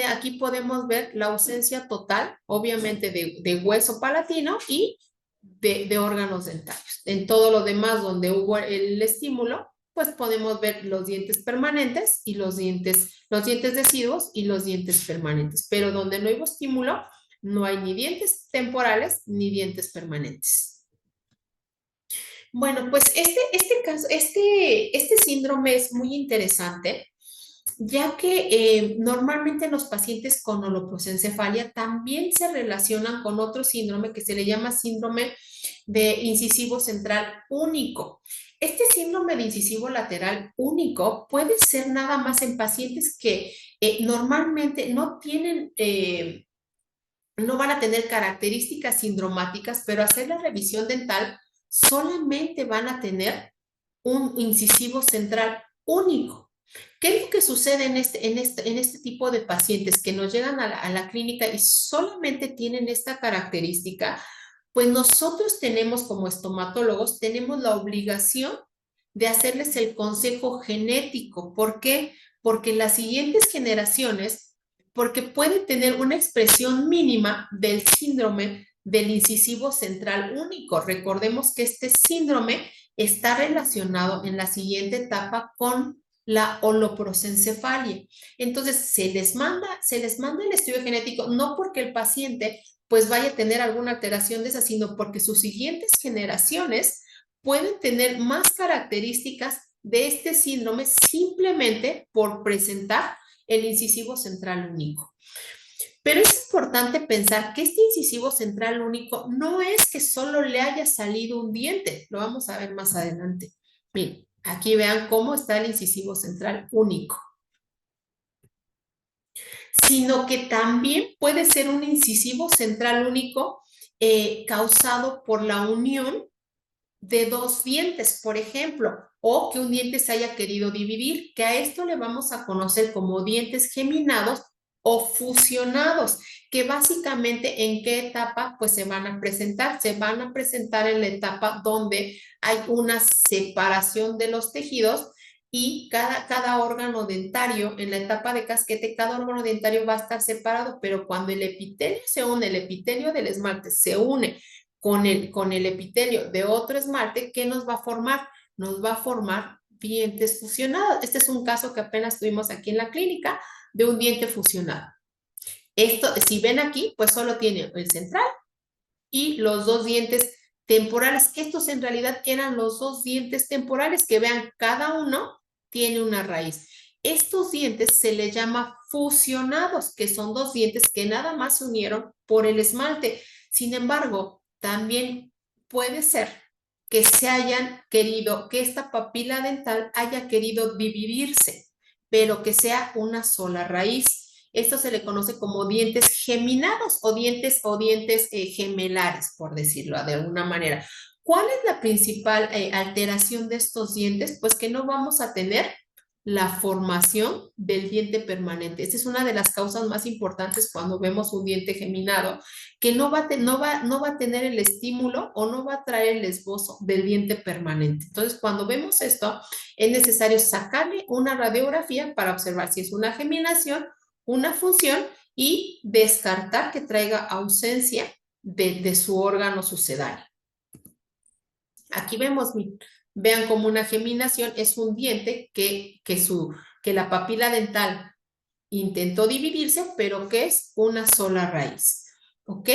Aquí podemos ver la ausencia total, obviamente, de hueso palatino y de órganos dentarios. En todo lo demás, donde hubo el estímulo, pues podemos ver los dientes permanentes y los dientes deciduos y los dientes permanentes. Pero donde no hubo estímulo, no hay ni dientes temporales ni dientes permanentes. Bueno, pues este síndrome es muy interesante, ya que normalmente los pacientes con holoprosencefalia también se relacionan con otro síndrome que se le llama síndrome de incisivo central único. Este síndrome de incisivo lateral único puede ser nada más en pacientes que normalmente no tienen, no van a tener características sindromáticas, pero hacer la revisión dental solamente van a tener un incisivo central único. ¿Qué es lo que sucede en este tipo de pacientes que nos llegan a la clínica y solamente tienen esta característica? Pues nosotros tenemos, como estomatólogos, tenemos la obligación de hacerles el consejo genético. ¿Por qué? Porque las siguientes generaciones, porque pueden tener una expresión mínima del síndrome del incisivo central único. Recordemos que este síndrome está relacionado en la siguiente etapa con la holoprosencefalia. Entonces, se les manda el estudio genético, no porque el paciente pues vaya a tener alguna alteración de esa, sino porque sus siguientes generaciones pueden tener más características de este síndrome simplemente por presentar el incisivo central único. Pero es importante pensar que este incisivo central único no es que solo le haya salido un diente, lo vamos a ver más adelante. Miren, aquí vean cómo está el incisivo central único, sino que también puede ser un incisivo central único causado por la unión de dos dientes, por ejemplo, o que un diente se haya querido dividir, que a esto le vamos a conocer como dientes geminados o fusionados, que básicamente en qué etapa pues se van a presentar. Se van a presentar en la etapa donde hay una separación de los tejidos y cada órgano dentario, en la etapa de casquete, cada órgano dentario va a estar separado, pero cuando el epitelio se une, el epitelio del esmalte se une con el epitelio de otro esmalte, ¿qué nos va a formar? Nos va a formar dientes fusionados. Este es un caso que apenas tuvimos aquí en la clínica de un diente fusionado. Esto, si ven aquí, pues solo tiene el central y los dos dientes temporales. Estos en realidad eran los dos dientes temporales que vean, cada uno tiene una raíz. Estos dientes se les llama fusionados, que son dos dientes que nada más se unieron por el esmalte. Sin embargo, también puede ser que se hayan querido, que esta papila dental haya querido dividirse, pero que sea una sola raíz. Esto se le conoce como dientes geminados o dientes gemelares, por decirlo de alguna manera. ¿Cuál es la principal alteración de estos dientes? Pues que no vamos a tener la formación del diente permanente. Esta es una de las causas más importantes cuando vemos un diente geminado, que no va a tener el estímulo o no va a traer el esbozo del diente permanente. Entonces, cuando vemos esto, es necesario sacarle una radiografía para observar si es una geminación, una función y descartar que traiga ausencia de su órgano sucedario. Aquí vemos, vean como una geminación es un diente que la papila dental intentó dividirse, pero que es una sola raíz. ¿Ok?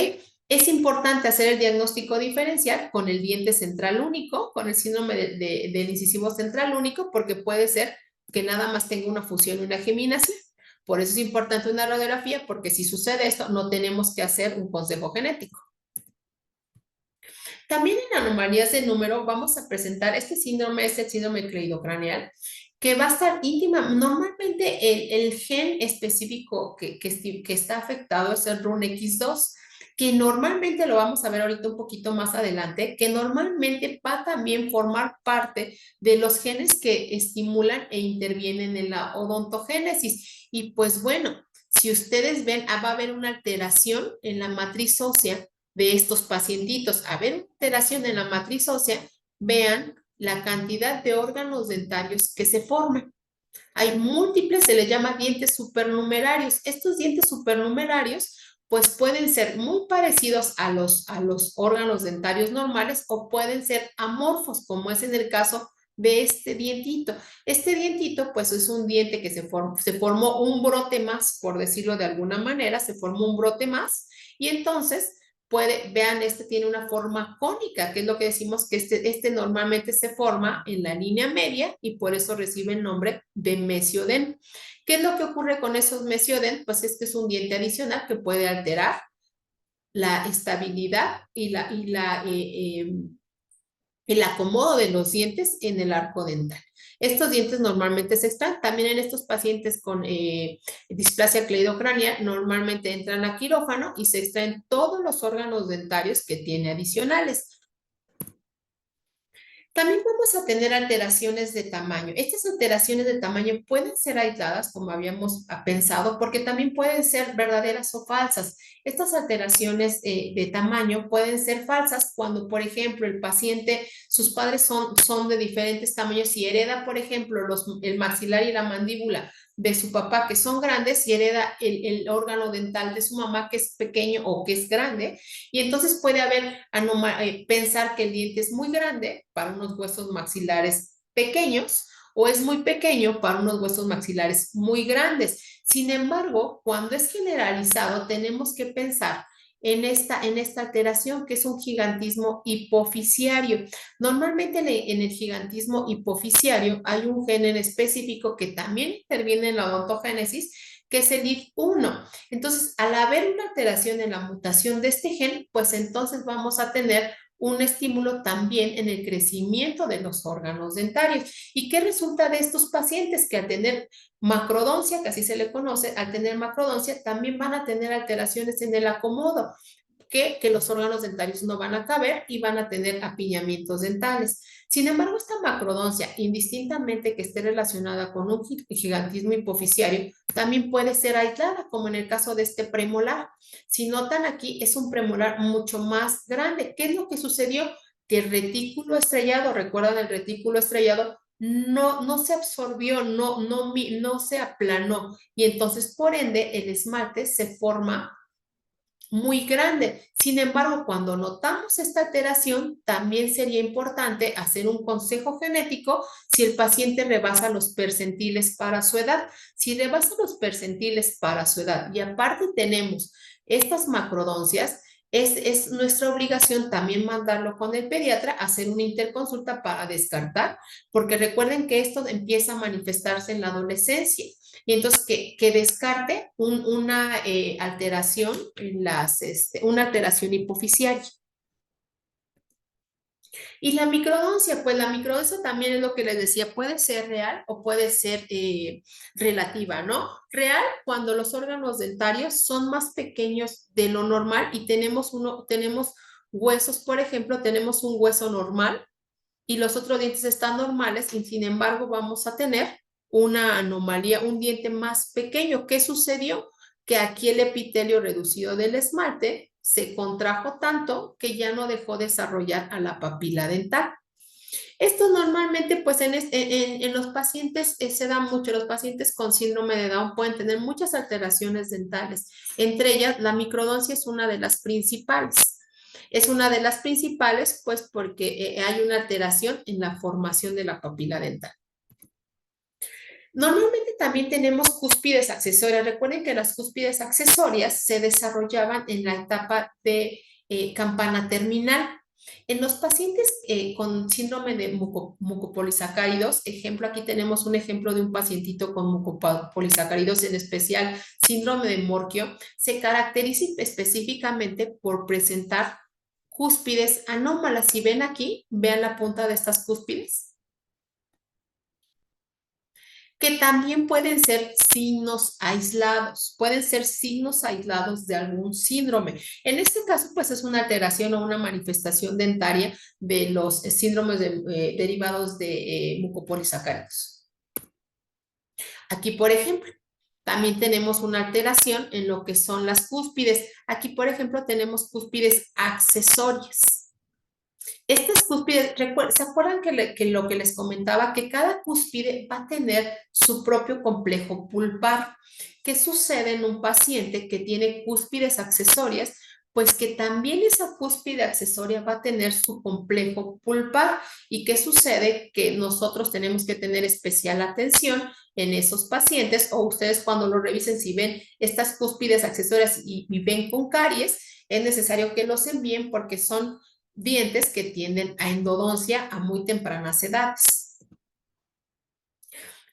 Es importante hacer el diagnóstico diferencial con el diente central único, con el síndrome del incisivo central único, porque puede ser que nada más tenga una fusión y una geminación. Por eso es importante una radiografía, porque si sucede esto, no tenemos que hacer un consejo genético. También en anomalías de número vamos a presentar este síndrome, es el síndrome cleidocraneal, que va a estar íntima. Normalmente el gen específico que está afectado es el RUNX2, que normalmente lo vamos a ver ahorita un poquito más adelante, que normalmente va a también formar parte de los genes que estimulan e intervienen en la odontogénesis. Y pues bueno, si ustedes ven, va a haber una alteración en la matriz ósea de estos pacientitos. A ver, alteración en la matriz ósea, vean la cantidad de órganos dentarios que se forman. Hay múltiples, se les llama dientes supernumerarios. Estos dientes supernumerarios pues pueden ser muy parecidos a los órganos dentarios normales o pueden ser amorfos, como es en el caso de este dientito. Este dientito pues es un diente que se formó un brote más, por decirlo de alguna manera, se formó un brote más y entonces vean, este tiene una forma cónica, que es lo que decimos que este normalmente se forma en la línea media y por eso recibe el nombre de mesiodem. ¿Qué es lo que ocurre con esos mesiodem? Pues es que es un diente adicional que puede alterar la estabilidad y el acomodo de los dientes en el arco dental. Estos dientes normalmente se extraen. También en estos pacientes con displasia cleidocránea normalmente entran a quirófano y se extraen todos los órganos dentarios que tiene adicionales. También vamos a tener alteraciones de tamaño. Estas alteraciones de tamaño pueden ser aisladas, como habíamos pensado, porque también pueden ser verdaderas o falsas. Estas alteraciones de tamaño pueden ser falsas cuando, por ejemplo, el paciente, sus padres son de diferentes tamaños y hereda, por ejemplo, el maxilar y la mandíbula de su papá que son grandes y hereda el órgano dental de su mamá que es pequeño o que es grande. Y entonces puede haber pensar que el diente es muy grande para unos huesos maxilares pequeños o es muy pequeño para unos huesos maxilares muy grandes. Sin embargo, cuando es generalizado, tenemos que pensar en esta alteración, que es un gigantismo hipoficiario. Normalmente en el gigantismo hipoficiario hay un gen en específico que también interviene en la odontogénesis, que es el IF1. Entonces, al haber una alteración en la mutación de este gen, pues entonces vamos a tener un estímulo también en el crecimiento de los órganos dentarios. ¿Y qué resulta de estos pacientes? Que al tener macrodoncia, que así se le conoce, al tener macrodoncia, también van a tener alteraciones en el acomodo, que los órganos dentarios no van a caber y van a tener apiñamientos dentales. Sin embargo, esta macrodoncia, indistintamente que esté relacionada con un gigantismo hipoficiario, también puede ser aislada, como en el caso de este premolar. Si notan aquí, es un premolar mucho más grande. ¿Qué es lo que sucedió? Que el retículo estrellado, recuerdan el retículo estrellado, no se absorbió, no se aplanó, y entonces por ende el esmalte se forma muy grande. Sin embargo, cuando notamos esta alteración, también sería importante hacer un consejo genético si el paciente rebasa los percentiles para su edad. Si rebasa los percentiles para su edad y aparte tenemos estas macrodoncias, es nuestra obligación también mandarlo con el pediatra a hacer una interconsulta para descartar, porque recuerden que esto empieza a manifestarse en la adolescencia. Y entonces que descarte una alteración en una alteración hipoficiaria. Y la microdoncia, pues la microdoncia también es lo que les decía, puede ser real o puede ser relativa, ¿no? Real cuando los órganos dentarios son más pequeños de lo normal y tenemos huesos, por ejemplo, tenemos un hueso normal y los otros dientes están normales y sin embargo vamos a tener una anomalía, un diente más pequeño. ¿Qué sucedió? Que aquí el epitelio reducido del esmalte se contrajo tanto que ya no dejó desarrollar a la papila dental. Esto normalmente, pues en los pacientes se da mucho. Los pacientes con síndrome de Down pueden tener muchas alteraciones dentales. Entre ellas, la microdoncia es una de las principales. Es una de las principales, pues porque hay una alteración en la formación de la papila dental. Normalmente también tenemos cúspides accesorias. Recuerden que las cúspides accesorias se desarrollaban en la etapa de campana terminal. En los pacientes con síndrome de mucopolisacáridos, ejemplo, aquí tenemos un ejemplo de un pacientito con mucopolisacáridos, en especial síndrome de Morquio, se caracteriza específicamente por presentar cúspides anómalas. Si ven aquí, vean la punta de estas cúspides, que también pueden ser signos aislados de algún síndrome. En este caso, pues es una alteración o una manifestación dentaria de los síndromes derivados de mucopolisacáridos. Aquí, por ejemplo, también tenemos una alteración en lo que son las cúspides. Aquí, por ejemplo, tenemos cúspides accesorias. Estas cúspides, ¿se acuerdan que lo que les comentaba? Que cada cúspide va a tener su propio complejo pulpar. ¿Qué sucede en un paciente que tiene cúspides accesorias? Pues que también esa cúspide accesoria va a tener su complejo pulpar. ¿Y qué sucede? Que nosotros tenemos que tener especial atención en esos pacientes, o ustedes cuando lo revisen, si ven estas cúspides accesorias y ven con caries, es necesario que los envíen porque son dientes que tienden a endodoncia a muy tempranas edades.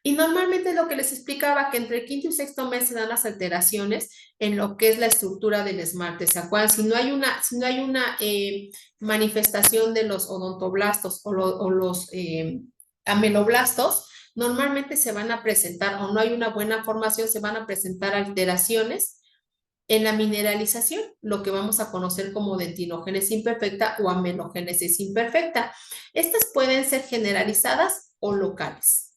Y normalmente lo que les explicaba, que entre el quinto y sexto mes se dan las alteraciones en lo que es la estructura del esmalte. ¿Se acuerdan? Si no hay una manifestación de los odontoblastos o los ameloblastos, normalmente se van a presentar, o no hay una buena formación, se van a presentar alteraciones en la mineralización, lo que vamos a conocer como dentinogénesis imperfecta o amelogénesis imperfecta. Estas pueden ser generalizadas o locales.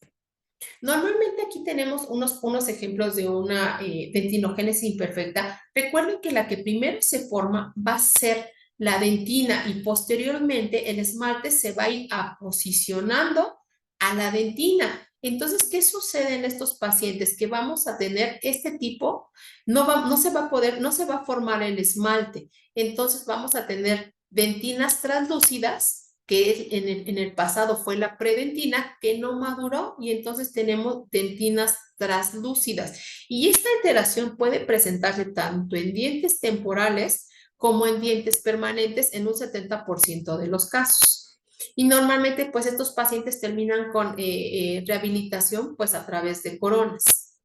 Normalmente aquí tenemos unos ejemplos de una dentinogénesis imperfecta. Recuerden que la que primero se forma va a ser la dentina y posteriormente el esmalte se va a ir posicionando a la dentina. Entonces, ¿qué sucede en estos pacientes? Que vamos a tener este tipo, no se va a formar el esmalte. Entonces, vamos a tener dentinas translúcidas, que en el pasado fue la predentina, que no maduró, y entonces tenemos dentinas translúcidas. Y esta alteración puede presentarse tanto en dientes temporales como en dientes permanentes en un 70% de los casos. Y normalmente, pues estos pacientes terminan con rehabilitación, pues a través de coronas.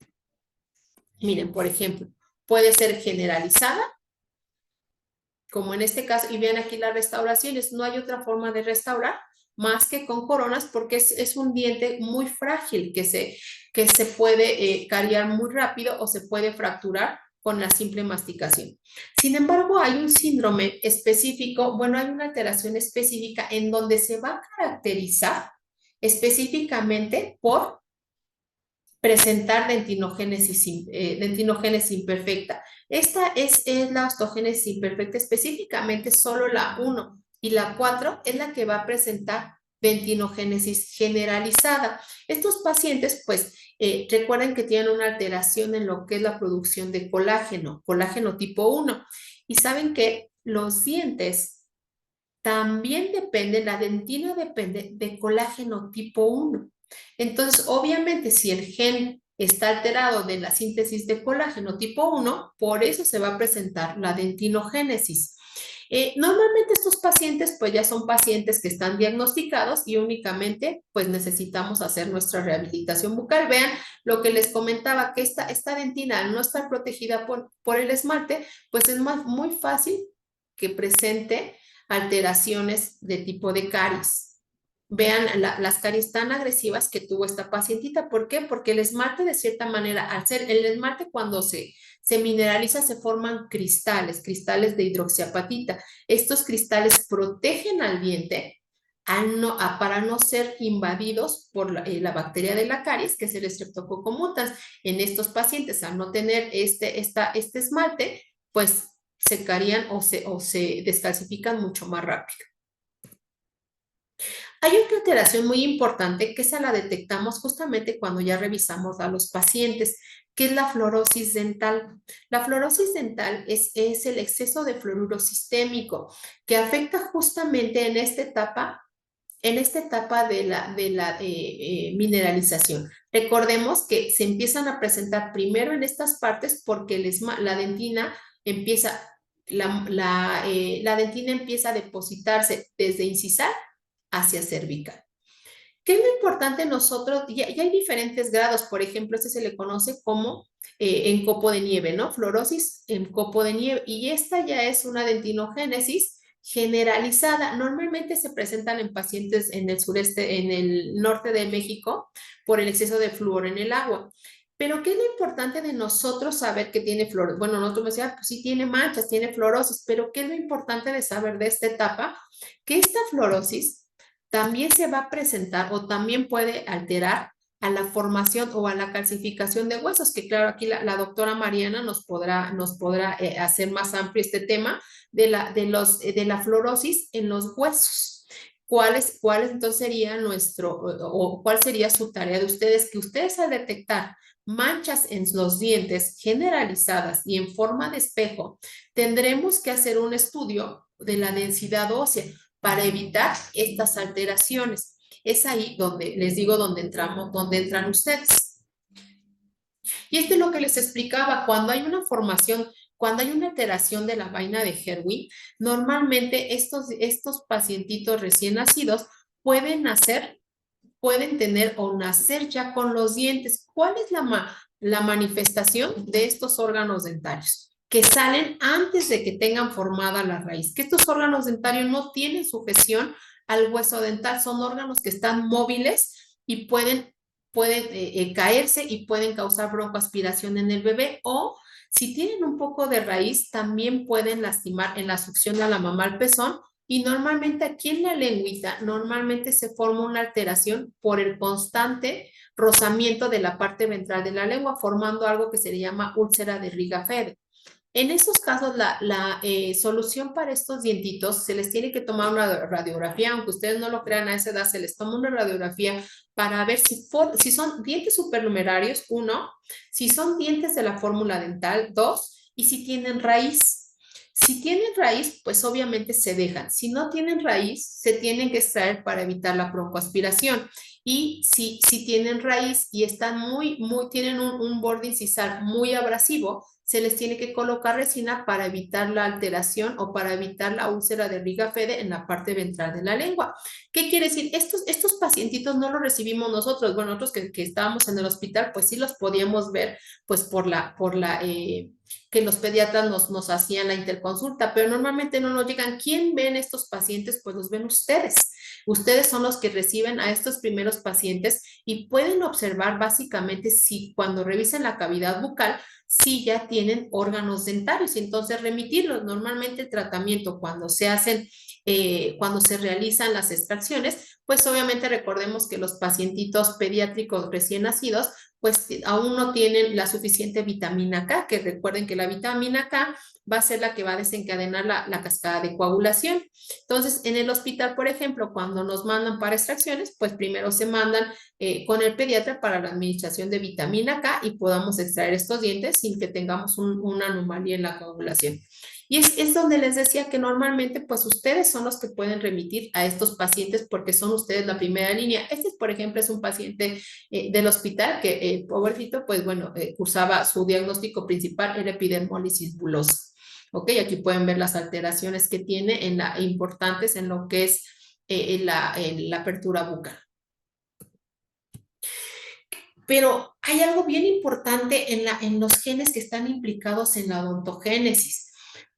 Miren, por ejemplo, puede ser generalizada, como en este caso, y vean aquí las restauraciones, no hay otra forma de restaurar más que con coronas porque es un diente muy frágil que se puede cariar muy rápido o se puede fracturar con la simple masticación. Sin embargo, hay un síndrome específico, bueno, hay una alteración específica en donde se va a caracterizar específicamente por presentar dentinogénesis imperfecta. Esta es la ostogénesis imperfecta, específicamente solo la 1 y la 4 es la que va a presentar dentinogénesis generalizada. Estos pacientes, pues, recuerden que tienen una alteración en lo que es la producción de colágeno tipo 1. Y saben que los dientes también dependen, la dentina depende de colágeno tipo 1. Entonces, obviamente, si el gen está alterado de la síntesis de colágeno tipo 1, por eso se va a presentar la dentinogénesis. Normalmente estos pacientes pues ya son pacientes que están diagnosticados y únicamente pues necesitamos hacer nuestra rehabilitación bucal. Vean lo que les comentaba, que esta dentina al no estar protegida por el esmalte, pues es muy fácil que presente alteraciones de tipo de caries. Vean las caries tan agresivas que tuvo esta pacientita. ¿Por qué? Porque el esmalte, de cierta manera, al ser el esmalte cuando se mineraliza, se forman cristales de hidroxiapatita. Estos cristales protegen al diente para no ser invadidos por la bacteria de la caries, que es el Streptococcus mutans. En estos pacientes, al no tener este esmalte, pues se carían o se descalcifican mucho más rápido. Hay otra alteración muy importante que esa la detectamos justamente cuando ya revisamos a los pacientes, que es la fluorosis dental. La fluorosis dental es el exceso de fluoruro sistémico que afecta justamente en esta etapa de la mineralización. Recordemos que se empiezan a presentar primero en estas partes porque la dentina empieza, la dentina empieza a depositarse desde incisal hacia cervical. ¿Qué es lo importante nosotros? Ya hay diferentes grados, por ejemplo, este se le conoce como en copo de nieve, ¿no? Fluorosis en copo de nieve, y esta ya es una dentinogénesis generalizada. Normalmente se presentan en pacientes en el sureste, en el norte de México, por el exceso de flúor en el agua. Pero ¿qué es lo importante de nosotros saber que tiene fluorosis? Bueno, nosotros me decíamos, pues sí tiene manchas, tiene fluorosis, pero ¿qué es lo importante de saber de esta etapa? Que esta fluorosis también se va a presentar o también puede alterar a la formación o a la calcificación de huesos, que claro, aquí la doctora Mariana nos podrá hacer más amplio este tema de la fluorosis en los huesos. ¿Cuál entonces sería o cuál sería su tarea de ustedes? Que ustedes al detectar manchas en los dientes generalizadas y en forma de espejo, tendremos que hacer un estudio de la densidad ósea para evitar estas alteraciones. Es ahí donde les digo, donde entran ustedes. Y esto es lo que les explicaba, cuando hay una formación, cuando hay una alteración de la vaina de Herwin, normalmente estos pacientitos recién nacidos pueden tener o nacer ya con los dientes. ¿Cuál es la manifestación de estos órganos dentarios? Que salen antes de que tengan formada la raíz, que estos órganos dentarios no tienen sujeción al hueso dental, son órganos que están móviles y pueden caerse y pueden causar broncoaspiración en el bebé, o si tienen un poco de raíz, también pueden lastimar en la succión a la mamá al pezón. Y normalmente aquí en la lengüita, normalmente se forma una alteración por el constante rozamiento de la parte ventral de la lengua, formando algo que se le llama úlcera de Rigafede. En esos casos, la solución para estos dientitos, se les tiene que tomar una radiografía, aunque ustedes no lo crean, a esa edad se les toma una radiografía para ver si son dientes supernumerarios, 1, si son dientes de la fórmula dental, 2, y si tienen raíz. Si tienen raíz, pues obviamente se dejan. Si no tienen raíz, se tienen que extraer para evitar la broncoaspiración. y si tienen raíz y están tienen un borde incisal muy abrasivo, se les tiene que colocar resina para evitar la alteración o para evitar la úlcera de Riga-Fede en la parte ventral de la lengua. ¿Qué quiere decir? Estos pacientitos no los recibimos nosotros. Bueno, nosotros que estábamos en el hospital, pues sí los podíamos ver, pues que los pediatras nos hacían la interconsulta, pero normalmente no nos llegan. ¿Quién ven estos pacientes? Pues los ven ustedes. Ustedes son los que reciben a estos primeros pacientes y pueden observar básicamente si cuando revisen la cavidad bucal, si ya tienen órganos dentarios y entonces remitirlos. Normalmente el tratamiento cuando se realizan las extracciones, pues obviamente recordemos que los pacientitos pediátricos recién nacidos pues aún no tienen la suficiente vitamina K, que recuerden que la vitamina K va a ser la que va a desencadenar la cascada de coagulación. Entonces, en el hospital, por ejemplo, cuando nos mandan para extracciones, pues primero se mandan con el pediatra para la administración de vitamina K y podamos extraer estos dientes sin que tengamos una anomalía en la coagulación. Y es donde les decía que normalmente pues ustedes son los que pueden remitir a estos pacientes porque son ustedes la primera línea. Este, por ejemplo, es un paciente del hospital que pobrecito, pues bueno, cursaba su diagnóstico principal, era epidermólisis bulosa. Ok, aquí pueden ver las alteraciones que tiene importantes en lo que es en la apertura bucal. Pero hay algo bien importante en los genes que están implicados en la odontogénesis.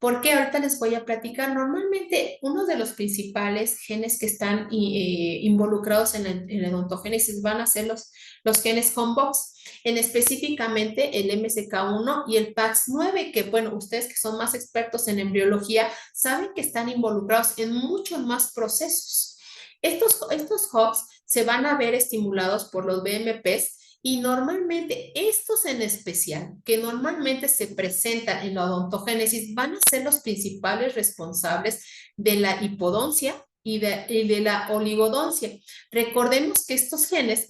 Porque ahorita les voy a platicar. Normalmente, uno de los principales genes que están involucrados en la odontogénesis van a ser los genes HOMebox, específicamente el MSK1 y el PAX9, que bueno, ustedes que son más expertos en embriología saben que están involucrados en muchos más procesos. Estos hubs se van a ver estimulados por los BMPs y normalmente estos en especial, que normalmente se presentan en la odontogénesis, van a ser los principales responsables de la hipodoncia y de la oligodoncia. Recordemos que estos genes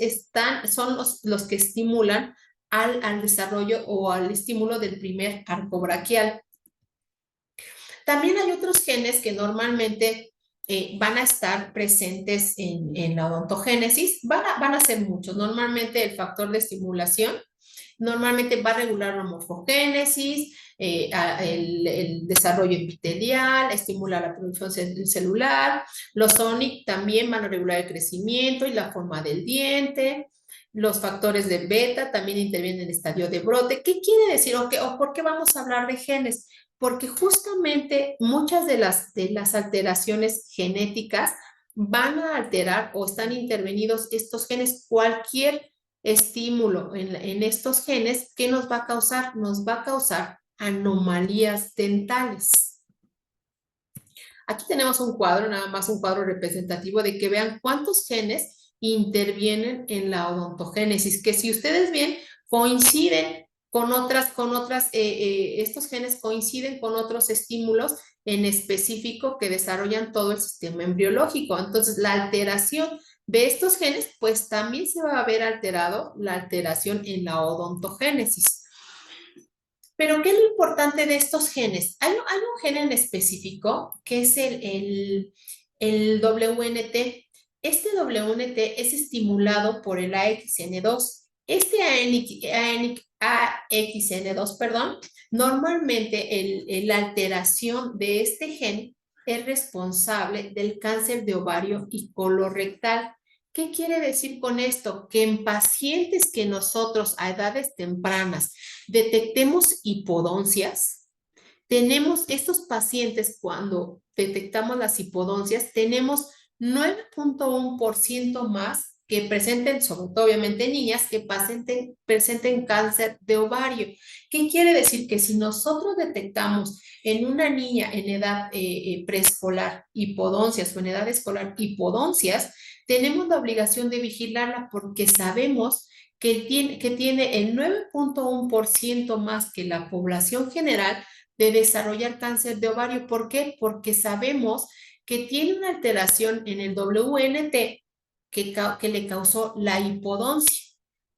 son los que estimulan al desarrollo o al estímulo del primer arco braquial. También hay otros genes que normalmente van a estar presentes en la odontogénesis, van a ser muchos. Normalmente el factor de estimulación, normalmente va a regular la morfogénesis, el desarrollo epitelial, estimula la producción celular. Los ONIC también van a regular el crecimiento y la forma del diente. Los factores de beta también intervienen en el estadio de brote. ¿Qué quiere decir? ¿O por qué vamos a hablar de genes? Porque justamente muchas de las alteraciones genéticas van a alterar o están intervenidos estos genes. Cualquier estímulo en estos genes, ¿qué nos va a causar? Nos va a causar anomalías dentales. Aquí tenemos un cuadro, nada más un cuadro representativo de que vean cuántos genes intervienen en la odontogénesis, que si ustedes ven, coinciden estos genes coinciden con otros estímulos en específico que desarrollan todo el sistema embriológico. Entonces, la alteración de estos genes, pues también se va a ver alterado la alteración en la odontogénesis. Pero, ¿qué es lo importante de estos genes? Hay un gen en específico que es el WNT. Este WNT es estimulado por el AXN2. Este AXN2, perdón, normalmente la alteración de este gen es responsable del cáncer de ovario y colorectal. ¿Qué quiere decir con esto? Que en pacientes que nosotros a edades tempranas detectemos hipodoncias, tenemos estos pacientes cuando detectamos las hipodoncias, tenemos 9.1% más que presenten, sobre todo obviamente niñas, que presenten cáncer de ovario. ¿Qué quiere decir? Que si nosotros detectamos en una niña en edad preescolar hipodoncias o en edad escolar hipodoncias, tenemos la obligación de vigilarla porque sabemos que tiene el 9.1% más que la población general de desarrollar cáncer de ovario. ¿Por qué? Porque sabemos que tiene una alteración en el WNT que le causó la hipodoncia,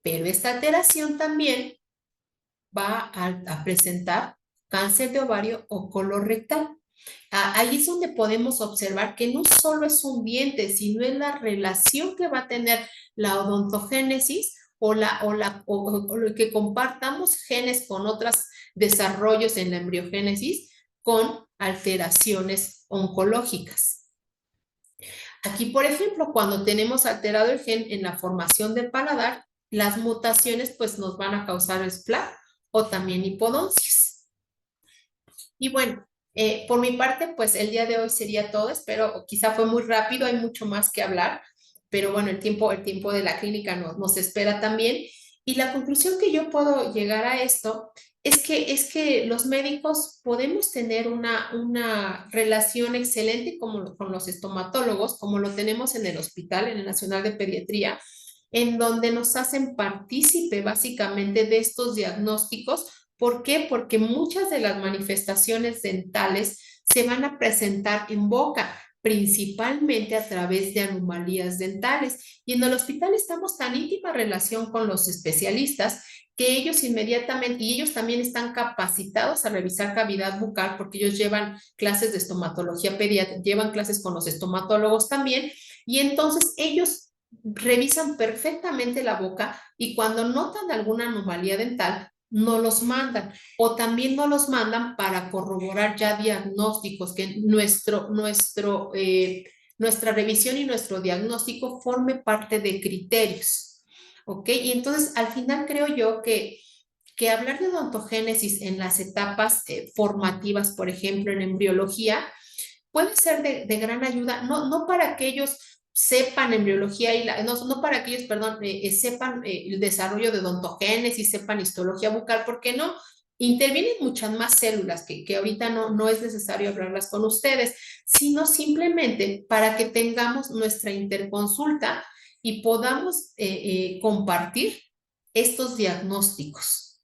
pero esta alteración también va a presentar cáncer de ovario o colorectal. Ahí es donde podemos observar que no solo es un diente, sino es la relación que va a tener la odontogénesis o lo que compartamos genes con otros desarrollos en la embriogénesis con alteraciones oncológicas. Aquí, por ejemplo, cuando tenemos alterado el gen en la formación del paladar, las mutaciones pues nos van a causar SPLA o también hipodoncias. Y bueno, por mi parte, pues el día de hoy sería todo. Espero, quizá fue muy rápido, hay mucho más que hablar, pero bueno, el tiempo de la clínica nos espera también. Y la conclusión que yo puedo llegar a esto es que los médicos podemos tener una relación excelente con los estomatólogos, como lo tenemos en el hospital, en el Nacional de Pediatría, en donde nos hacen partícipe básicamente de estos diagnósticos. ¿Por qué? Porque muchas de las manifestaciones dentales se van a presentar en boca, principalmente a través de anomalías dentales. Y en el hospital estamos tan íntima relación con los especialistas que ellos inmediatamente, y ellos también están capacitados a revisar cavidad bucal porque ellos llevan clases de estomatología pediátrica, llevan clases con los estomatólogos también, y entonces ellos revisan perfectamente la boca y cuando notan alguna anomalía dental, no los mandan o también no los mandan para corroborar ya diagnósticos, que nuestra revisión y nuestro diagnóstico forme parte de criterios. ¿Ok? Y entonces al final creo yo que hablar de odontogénesis en las etapas formativas, por ejemplo, en embriología, puede ser de gran ayuda, no para que ellos sepan embriología y no para que ellos, perdón, sepan el desarrollo de odontogénesis, sepan histología bucal, porque no, intervienen muchas más células que ahorita no es necesario hablarlas con ustedes, sino simplemente para que tengamos nuestra interconsulta y podamos compartir estos diagnósticos.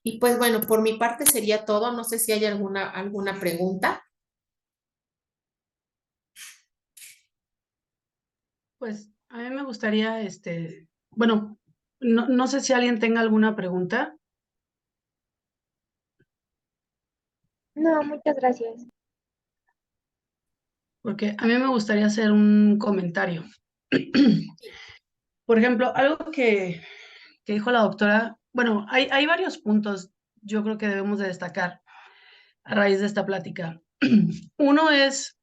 Y pues bueno, por mi parte sería todo. No sé si hay alguna pregunta. Pues a mí me gustaría, bueno, no sé si alguien tenga alguna pregunta, No, muchas gracias. porque a mí me gustaría hacer un comentario. Por ejemplo, algo que dijo la doctora, bueno, hay varios puntos yo creo que debemos de destacar a raíz de esta plática. Uno es,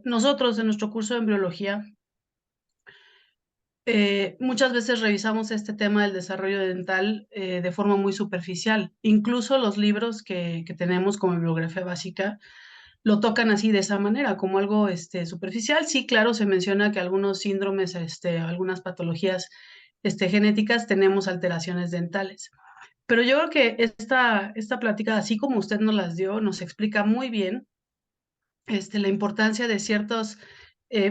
nosotros en nuestro curso de embriología, muchas veces revisamos este tema del desarrollo dental de forma muy superficial. Incluso los libros que tenemos como bibliografía básica lo tocan así de esa manera, como algo superficial. Sí, claro, se menciona que algunos síndromes, algunas patologías genéticas tenemos alteraciones dentales. Pero yo creo que esta plática, así como usted nos las dio, nos explica muy bien la importancia de ciertos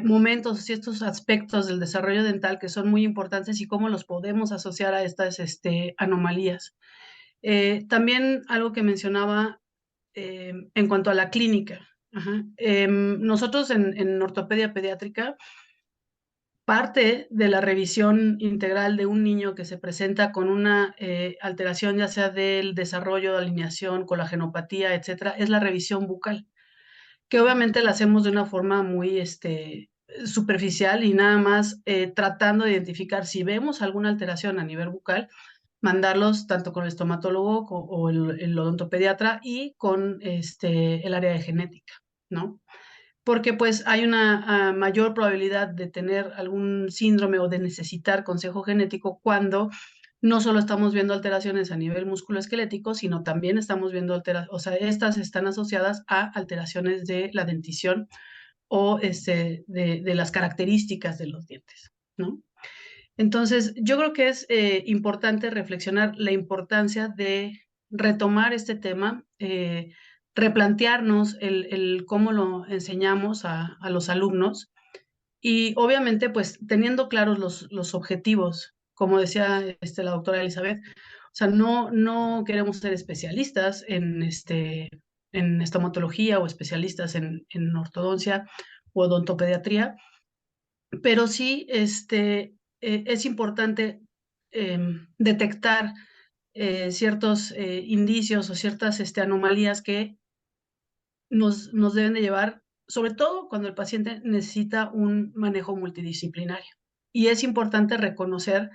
momentos, ciertos aspectos del desarrollo dental que son muy importantes y cómo los podemos asociar a estas anomalías. También algo que mencionaba en cuanto a la clínica. Ajá. Nosotros en ortopedia pediátrica, parte de la revisión integral de un niño que se presenta con una alteración ya sea del desarrollo, de alineación, colagenopatía, etcétera, es la revisión bucal, que obviamente la hacemos de una forma muy superficial y nada más tratando de identificar si vemos alguna alteración a nivel bucal, mandarlos tanto con el estomatólogo o el odontopediatra y con el área de genética, ¿no? Porque pues hay una mayor probabilidad de tener algún síndrome o de necesitar consejo genético cuando no solo estamos viendo alteraciones a nivel musculoesquelético, sino también estamos viendo alteraciones, o sea, estas están asociadas a alteraciones de la dentición o de las características de los dientes, ¿no? Entonces, yo creo que es importante reflexionar la importancia de retomar este tema, replantearnos el cómo lo enseñamos a los alumnos y obviamente, pues teniendo claros los objetivos, como decía la doctora Elizabeth, o sea, no queremos ser especialistas en estomatología o especialistas en ortodoncia o odontopediatría, pero sí es importante detectar ciertos indicios o ciertas anomalías que nos deben de llevar, sobre todo cuando el paciente necesita un manejo multidisciplinario. Y es importante reconocer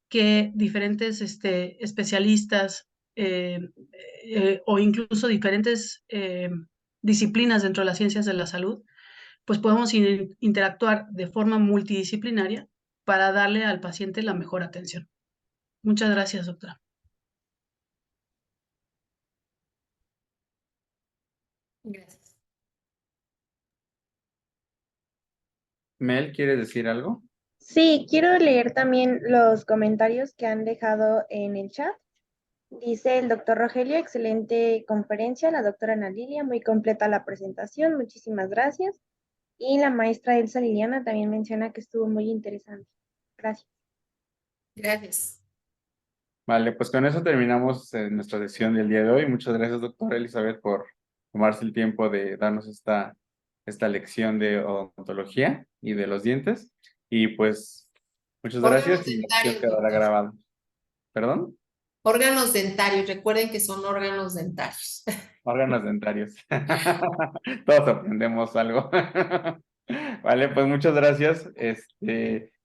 que diferentes especialistas o incluso diferentes disciplinas dentro de las ciencias de la salud, pues podemos interactuar de forma multidisciplinaria para darle al paciente la mejor atención. Muchas gracias, doctora. Gracias. Mel, ¿quieres decir algo? Sí, quiero leer también los comentarios que han dejado en el chat. Dice el doctor Rogelio, excelente conferencia. La doctora Ana Lilia, muy completa la presentación. Muchísimas gracias. Y la maestra Elsa Liliana también menciona que estuvo muy interesante. Gracias. Gracias. Vale, pues con eso terminamos nuestra sesión del día de hoy. Muchas gracias, doctora Elizabeth, por tomarse el tiempo de darnos esta lección de odontología y de los dientes. Y pues, muchas Órganos gracias y la sesión dentarios, quedará doctor. grabada. ¿Perdón? Órganos dentarios. Recuerden que son órganos dentarios. Órganos dentarios. Todos aprendemos algo. Vale, pues muchas gracias.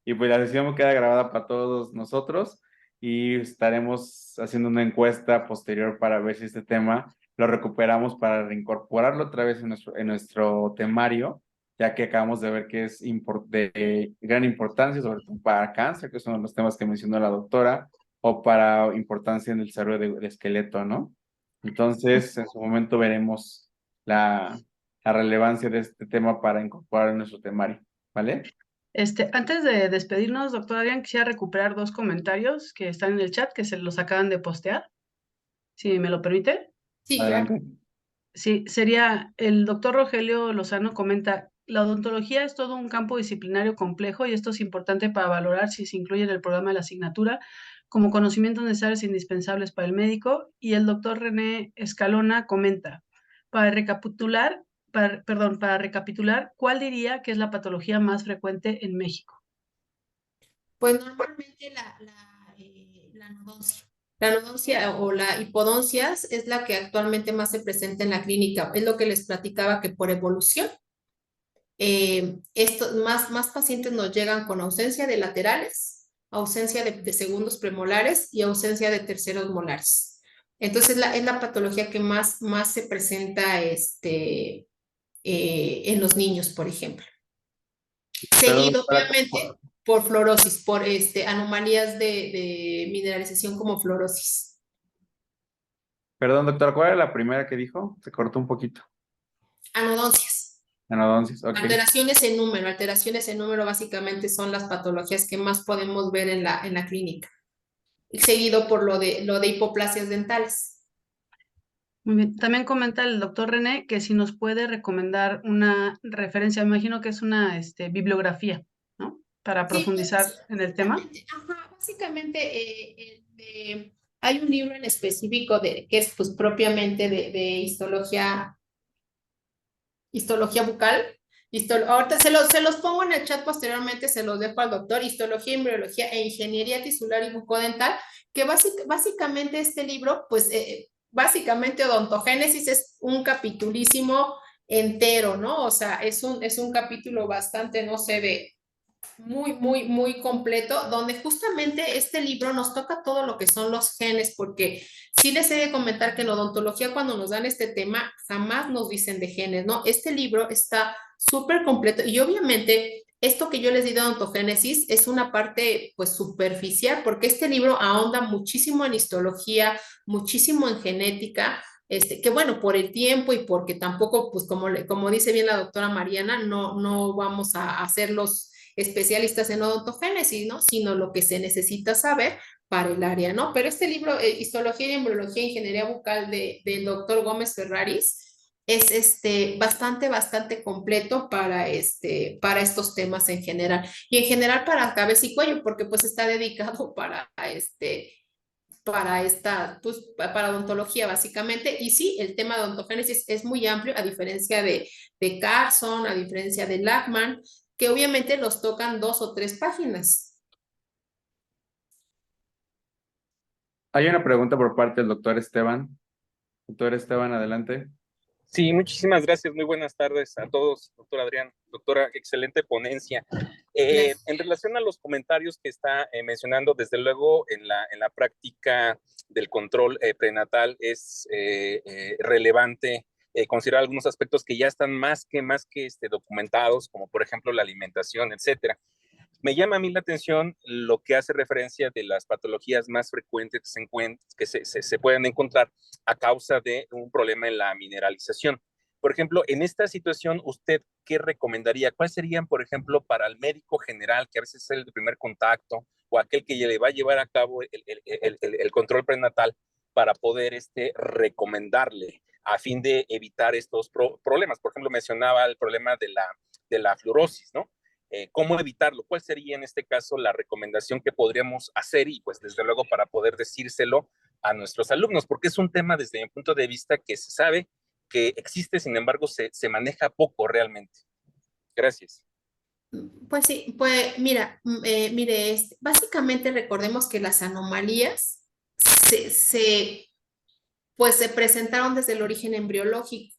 Y pues la sesión queda grabada para todos nosotros y estaremos haciendo una encuesta posterior para ver si este tema lo recuperamos para reincorporarlo otra vez en nuestro temario, ya que acabamos de ver que es de gran importancia, sobre todo para cáncer, que son los temas que mencionó la doctora, o para importancia en el desarrollo del esqueleto, ¿no? Entonces, en su momento veremos la relevancia de este tema para incorporar en nuestro temario, ¿vale? Antes de despedirnos, doctor Adrián, quisiera recuperar 2 comentarios que están en el chat, que se los acaban de postear, si me lo permite. Sí, claro. Adelante. Sí, sería, el doctor Rogelio Lozano comenta, la odontología es todo un campo disciplinario complejo y esto es importante para valorar si se incluye en el programa de la asignatura como conocimientos necesarios e indispensables para el médico. Y el doctor René Escalona comenta, para recapitular, para recapitular, ¿cuál diría que es la patología más frecuente en México? Pues normalmente la nodoncia. La nodoncia o la hipodoncias es la que actualmente más se presenta en la clínica. Es lo que les platicaba que por evolución, más pacientes nos llegan con ausencia de laterales, ausencia de segundos premolares y ausencia de terceros molares. Entonces es la patología que más se presenta en los niños, por ejemplo. Perdón, Seguido, doctora, obviamente, por fluorosis, por anomalías de mineralización como fluorosis. perdón, doctora, ¿cuál era la primera que dijo? Se cortó un poquito. Anodoncias. Anodoncias, ok. Alteraciones en número básicamente son las patologías que más podemos ver en la clínica. Y seguido por lo de hipoplasias dentales. Muy bien. También comenta el doctor René que si nos puede recomendar una referencia, me imagino que es una bibliografía, ¿no? Para Sí, profundizar en el tema. básicamente hay un libro en específico que es pues propiamente de histología bucal. Ahorita se los pongo en el chat posteriormente, se los dejo al doctor, histología, embriología e ingeniería tisular y bucodental, que básicamente este libro, pues básicamente odontogénesis es un capitulísimo entero, ¿no? O sea, es un capítulo bastante, no sé, muy completo, donde justamente este libro nos toca todo lo que son los genes, porque sí les he de comentar que en odontología cuando nos dan este tema jamás nos dicen de genes, ¿no? Este libro está súper completo y obviamente esto que yo les di de odontogénesis es una parte pues superficial, porque este libro ahonda muchísimo en histología, muchísimo en genética, que bueno, por el tiempo y porque tampoco, pues como dice bien la doctora Mariana, no vamos a hacer los especialistas en odontogénesis, ¿no? Sino lo que se necesita saber para el área, ¿no? Pero este libro, Histología y Embriología e Ingeniería Bucal del doctor Gómez Ferraris, es bastante completo para estos temas en general. Y en general para cabeza y cuello, porque pues está dedicado pues, para odontología básicamente. Y sí, el tema de odontogénesis es muy amplio, a diferencia de Carson, a diferencia de Lachman, que obviamente los tocan 2 o 3 páginas. Hay una pregunta por parte del doctor Esteban. Doctor Esteban, adelante. Sí, muchísimas gracias. Muy buenas tardes a todos, doctor Adrián. Doctora, excelente ponencia. En relación a los comentarios que está mencionando, desde luego en la práctica del control prenatal es relevante considerar algunos aspectos que ya están más que documentados, como por ejemplo la alimentación, etcétera. Me llama a mí la atención lo que hace referencia de las patologías más frecuentes que se pueden encontrar a causa de un problema en la mineralización. Por ejemplo, en esta situación, ¿usted qué recomendaría? ¿Cuáles serían, por ejemplo, para el médico general, que a veces es el de primer contacto, o aquel que le va a llevar a cabo el control prenatal, para poder recomendarle a fin de evitar estos problemas? Por ejemplo, mencionaba el problema de la fluorosis, ¿no? ¿Cómo evitarlo? ¿Cuál sería en este caso la recomendación que podríamos hacer? Y pues desde luego para poder decírselo a nuestros alumnos, porque es un tema desde mi punto de vista que se sabe que existe, sin embargo se maneja poco realmente. Gracias. Pues sí, pues mira, mire, básicamente recordemos que las anomalías pues se presentaron desde el origen embriológico.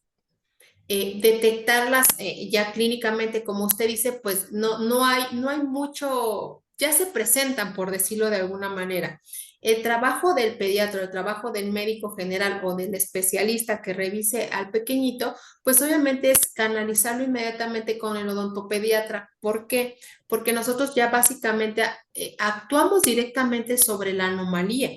Detectarlas ya clínicamente, como usted dice, pues no hay mucho, ya se presentan, por decirlo de alguna manera. El trabajo del pediatra, el trabajo del médico general o del especialista que revise al pequeñito, pues obviamente es canalizarlo inmediatamente con el odontopediatra. ¿Por qué? Porque nosotros ya básicamente actuamos directamente sobre la anomalía,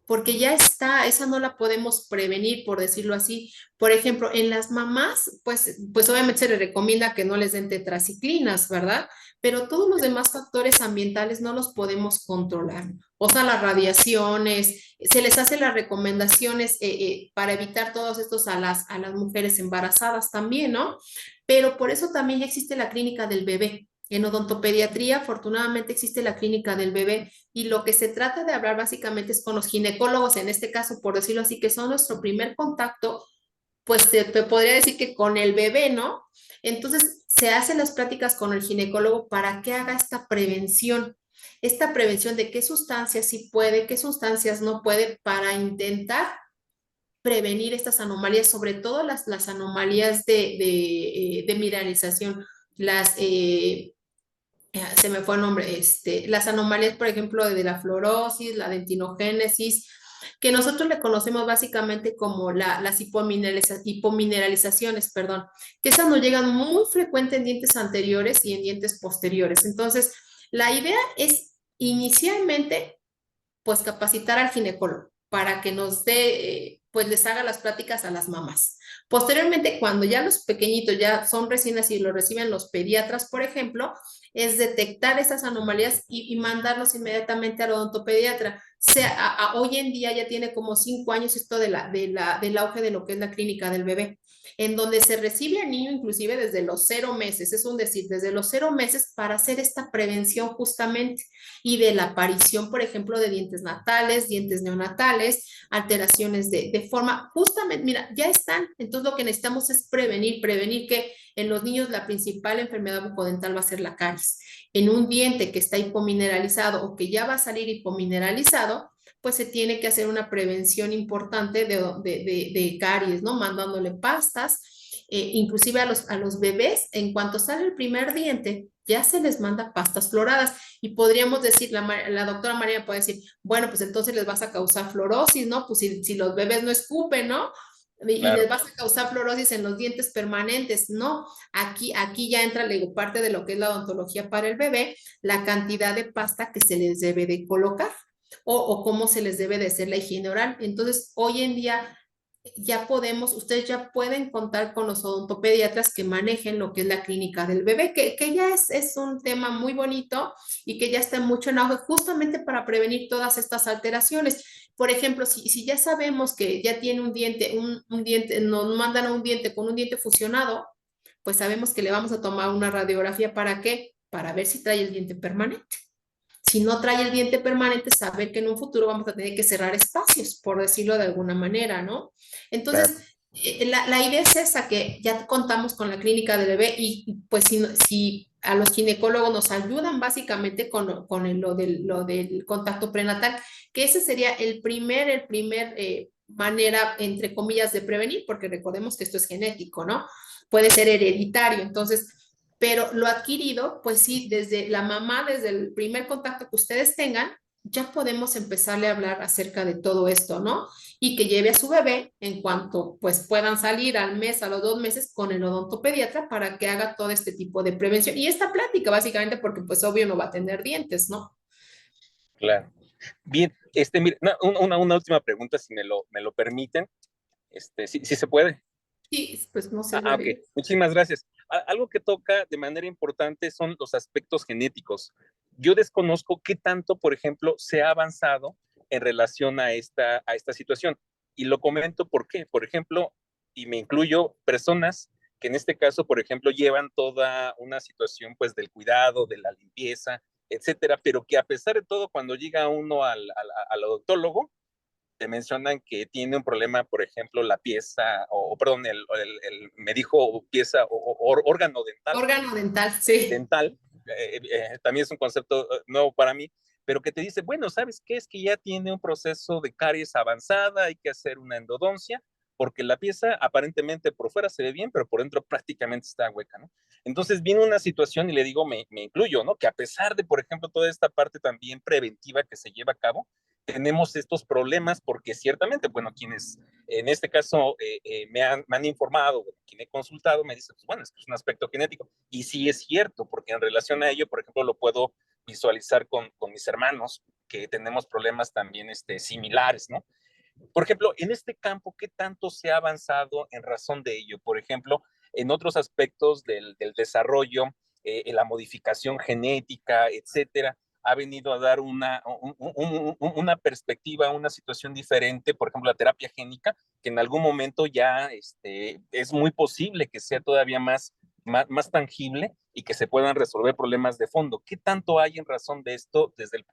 porque ya está, esa no la podemos prevenir, por decirlo así. Por ejemplo, en las mamás, pues obviamente se les recomienda que no les den tetraciclinas, ¿verdad? Pero todos los demás factores ambientales no los podemos controlar. O sea, las radiaciones, se les hace las recomendaciones para evitar todos estos a las mujeres embarazadas también, ¿no? Pero por eso también ya existe la clínica del bebé. En odontopediatría, afortunadamente, existe la clínica del bebé y lo que se trata de hablar básicamente es con los ginecólogos, en este caso, por decirlo así, que son nuestro primer contacto, pues te podría decir que con el bebé, ¿no? Entonces, se hacen las prácticas con el ginecólogo para que haga esta prevención de qué sustancias sí puede, qué sustancias no puede, para intentar prevenir estas anomalías, sobre todo las anomalías de mineralización, se me fue el nombre, las anomalías, por ejemplo, de la fluorosis, la dentinogénesis, que nosotros le conocemos básicamente como las hipomineralizaciones, perdón, que esas nos llegan muy frecuente en dientes anteriores y en dientes posteriores. Entonces, la idea es inicialmente pues capacitar al ginecólogo para que nos dé, pues les haga las pláticas a las mamás. Posteriormente, cuando ya los pequeñitos ya son recién nacidos y lo reciben los pediatras, por ejemplo, es detectar esas anomalías y mandarlos inmediatamente al odontopediatra. Hoy en día ya tiene como 5 años esto del auge de lo que es la clínica del bebé, en donde se recibe al niño inclusive desde los 0 meses, es un decir, desde los 0 meses para hacer esta prevención justamente y de la aparición, por ejemplo, de dientes natales, dientes neonatales, alteraciones de forma, justamente, mira, ya están, entonces lo que necesitamos es prevenir que en los niños la principal enfermedad bucodental va a ser la caries. En un diente que está hipomineralizado o que ya va a salir hipomineralizado, pues se tiene que hacer una prevención importante de caries, ¿no? Mandándole pastas, inclusive a los bebés, en cuanto sale el primer diente, ya se les manda pastas floradas y podríamos decir, la doctora María puede decir, bueno, pues entonces les vas a causar fluorosis, ¿no? Pues si los bebés no escupen, ¿no? Y Claro. les vas a causar fluorosis en los dientes permanentes. No, aquí ya entra, le digo, parte de lo que es la odontología para el bebé, la cantidad de pasta que se les debe de colocar o cómo se les debe de hacer la higiene oral. Entonces, hoy en día ustedes ya pueden contar con los odontopediatras que manejen lo que es la clínica del bebé, que ya es un tema muy bonito y que ya está mucho en auge justamente para prevenir todas estas alteraciones. Por ejemplo, si ya sabemos que ya tiene un diente, nos mandan a un diente con un diente fusionado, pues sabemos que le vamos a tomar una radiografía. ¿Para qué? Para ver si trae el diente permanente. Si no trae el diente permanente, saber que en un futuro vamos a tener que cerrar espacios, por decirlo de alguna manera, ¿no? Claro. Entonces, la idea es esa, que ya contamos con la clínica del bebé y pues si a los ginecólogos nos ayudan básicamente con lo del contacto prenatal, que ese sería el primer manera, entre comillas, de prevenir, porque recordemos que esto es genético, ¿no? Puede ser hereditario, entonces, pero lo adquirido, pues sí, desde la mamá, desde el primer contacto que ustedes tengan, ya podemos empezarle a hablar acerca de todo esto, ¿no? Y que lleve a su bebé en cuanto pues puedan salir al mes, a los 2 meses con el odontopediatra para que haga todo este tipo de prevención. Y esta plática básicamente porque pues obvio no va a tener dientes, ¿no? Claro. Bien, mire, una última pregunta, si me lo permiten. Sí se puede. Sí, pues no sé, Ok, muchísimas gracias. Algo que toca de manera importante son los aspectos genéticos. Yo desconozco qué tanto, por ejemplo, se ha avanzado en relación a esta situación. Y lo comento porque, por ejemplo, y me incluyo, personas que en este caso, por ejemplo, llevan toda una situación pues del cuidado, de la limpieza, etcétera, pero que a pesar de todo, cuando llega uno al odontólogo, te mencionan que tiene un problema, por ejemplo, la pieza, perdón, me dijo pieza o órgano dental, órgano dental, sí. también es un concepto nuevo para mí, pero que te dice, bueno, ¿sabes qué? Es que ya tiene un proceso de caries avanzada, hay que hacer una endodoncia, porque la pieza aparentemente por fuera se ve bien, pero por dentro prácticamente está hueca, ¿no? Entonces viene una situación y le digo, me incluyo, ¿no? Que a pesar de, por ejemplo, toda esta parte también preventiva que se lleva a cabo, tenemos estos problemas porque ciertamente, bueno, quienes en este caso me han informado, quien he consultado, me dicen, pues bueno, es que es un aspecto genético. Y sí es cierto, porque en relación a ello, por ejemplo, lo puedo visualizar con mis hermanos, que tenemos problemas también similares, ¿no? Por ejemplo, en este campo, ¿qué tanto se ha avanzado en razón de ello? Por ejemplo, en otros aspectos del desarrollo, la modificación genética, etcétera, ha venido a dar una perspectiva, una situación diferente, por ejemplo, la terapia génica, que en algún momento ya es muy posible que sea todavía más tangible y que se puedan resolver problemas de fondo. ¿Qué tanto hay en razón de esto desde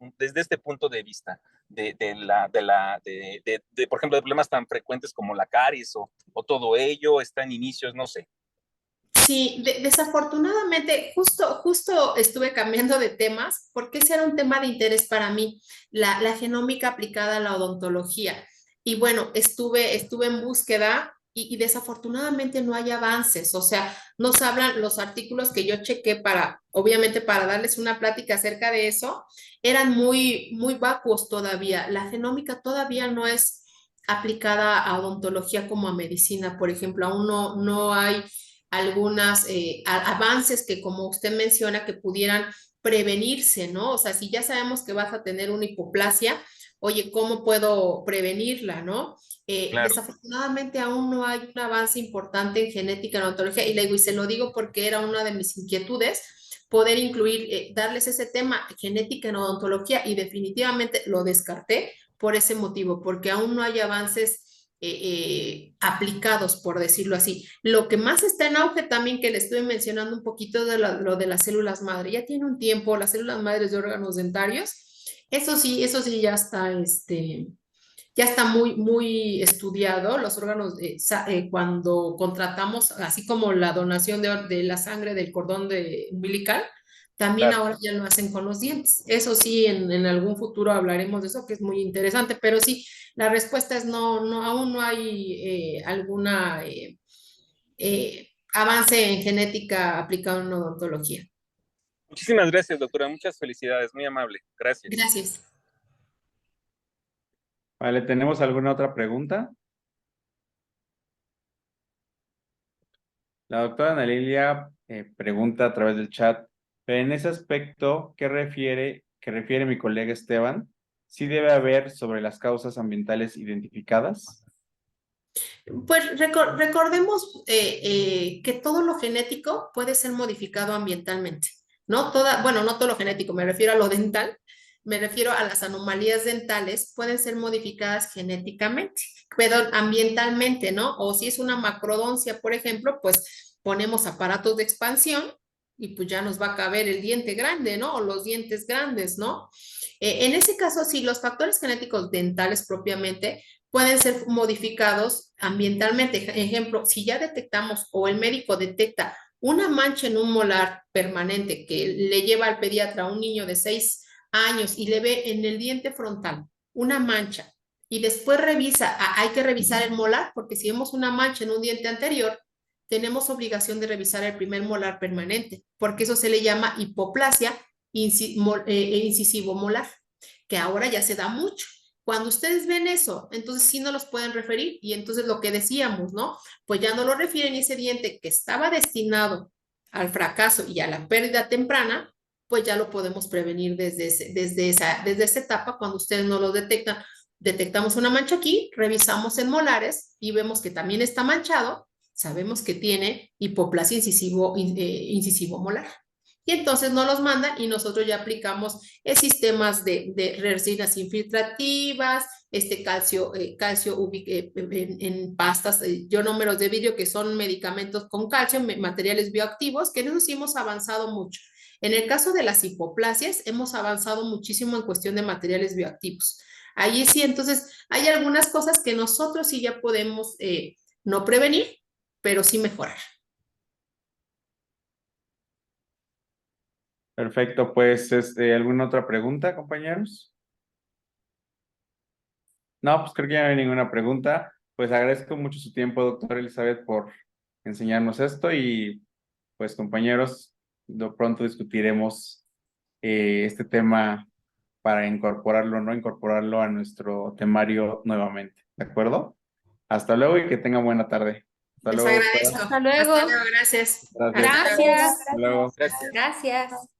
este punto de vista? Por ejemplo, de problemas tan frecuentes como la caries o todo ello está en inicios, no sé. Sí, desafortunadamente, justo estuve cambiando de temas porque ese era un tema de interés para mí, la genómica aplicada a la odontología. Y bueno, estuve en búsqueda y desafortunadamente no hay avances. O sea, nos hablan los artículos que yo chequé obviamente, para darles una plática acerca de eso, eran muy vacuos todavía. La genómica todavía no es aplicada a odontología como a medicina, por ejemplo, aún no hay algunos avances que, como usted menciona, que pudieran prevenirse, ¿no? O sea, si ya sabemos que vas a tener una hipoplasia, oye, ¿cómo puedo prevenirla, no? Claro. Desafortunadamente aún no hay un avance importante en genética en odontología, y le digo, y se lo digo porque era una de mis inquietudes, poder incluir, darles ese tema, genética en odontología, y definitivamente lo descarté por ese motivo, porque aún no hay avances aplicados, por decirlo así. Lo que más está en auge también, que le estuve mencionando un poquito de lo de las células madre, ya tiene un tiempo, las células madres de órganos dentarios, eso sí ya está muy estudiado. Los órganos, cuando contratamos, así como la donación de la sangre del cordón umbilical, también Claro. ahora ya lo hacen con los dientes. Eso sí, en algún futuro hablaremos de eso, que es muy interesante, pero sí, la respuesta es no, aún no hay alguna avance en genética aplicado en odontología. Muchísimas gracias, doctora. Muchas felicidades. Muy amable. Gracias. Gracias. Vale, ¿tenemos alguna otra pregunta? La doctora Ana Lilia pregunta a través del chat, pero en ese aspecto, ¿qué refiere mi colega Esteban? ¿Sí debe haber sobre las causas ambientales identificadas? Pues recordemos que todo lo genético puede ser modificado ambientalmente, ¿no? Bueno, no todo lo genético, me refiero a lo dental, me refiero a las anomalías dentales, pueden ser modificadas genéticamente, pero ambientalmente, ¿no? O si es una macrodoncia, por ejemplo, pues ponemos aparatos de expansión y pues ya nos va a caber el diente grande, ¿no? O los dientes grandes, ¿no? En ese caso, sí, los factores genéticos dentales propiamente pueden ser modificados ambientalmente. Ejemplo, si ya detectamos o el médico detecta una mancha en un molar permanente que le lleva al pediatra a un niño de 6 años y le ve en el diente frontal una mancha y después hay que revisar el molar, porque si vemos una mancha en un diente anterior, tenemos obligación de revisar el primer molar permanente, porque eso se le llama hipoplasia incisivo molar, que ahora ya se da mucho. Cuando ustedes ven eso, entonces sí no los pueden referir, y entonces lo que decíamos, ¿no? Pues ya no lo refieren, y ese diente que estaba destinado al fracaso y a la pérdida temprana, pues ya lo podemos prevenir desde esa etapa. Cuando ustedes no lo detectan, detectamos una mancha aquí, revisamos en molares y vemos que también está manchado, sabemos que tiene hipoplasia incisivo molar. Y entonces nos los mandan y nosotros ya aplicamos sistemas de resinas infiltrativas, calcio en pastas, ionómeros de vidrio, que son medicamentos con calcio, materiales bioactivos, que en eso sí hemos avanzado mucho. En el caso de las hipoplasias, hemos avanzado muchísimo en cuestión de materiales bioactivos. Ahí sí, entonces, hay algunas cosas que nosotros sí ya podemos no prevenir, pero sí mejorar. Perfecto, pues, ¿alguna otra pregunta, compañeros? No, pues creo que ya no hay ninguna pregunta. Pues agradezco mucho su tiempo, doctora Elizabeth, por enseñarnos esto y, pues, compañeros, de pronto discutiremos este tema para incorporarlo, ¿no? Incorporarlo a nuestro temario nuevamente, ¿de acuerdo? Hasta luego y que tengan buena tarde. Hasta Les luego, agradezco. doctora. Hasta luego. Hasta luego, gracias. Gracias. Hasta luego. Gracias. Hasta luego. Gracias. Gracias.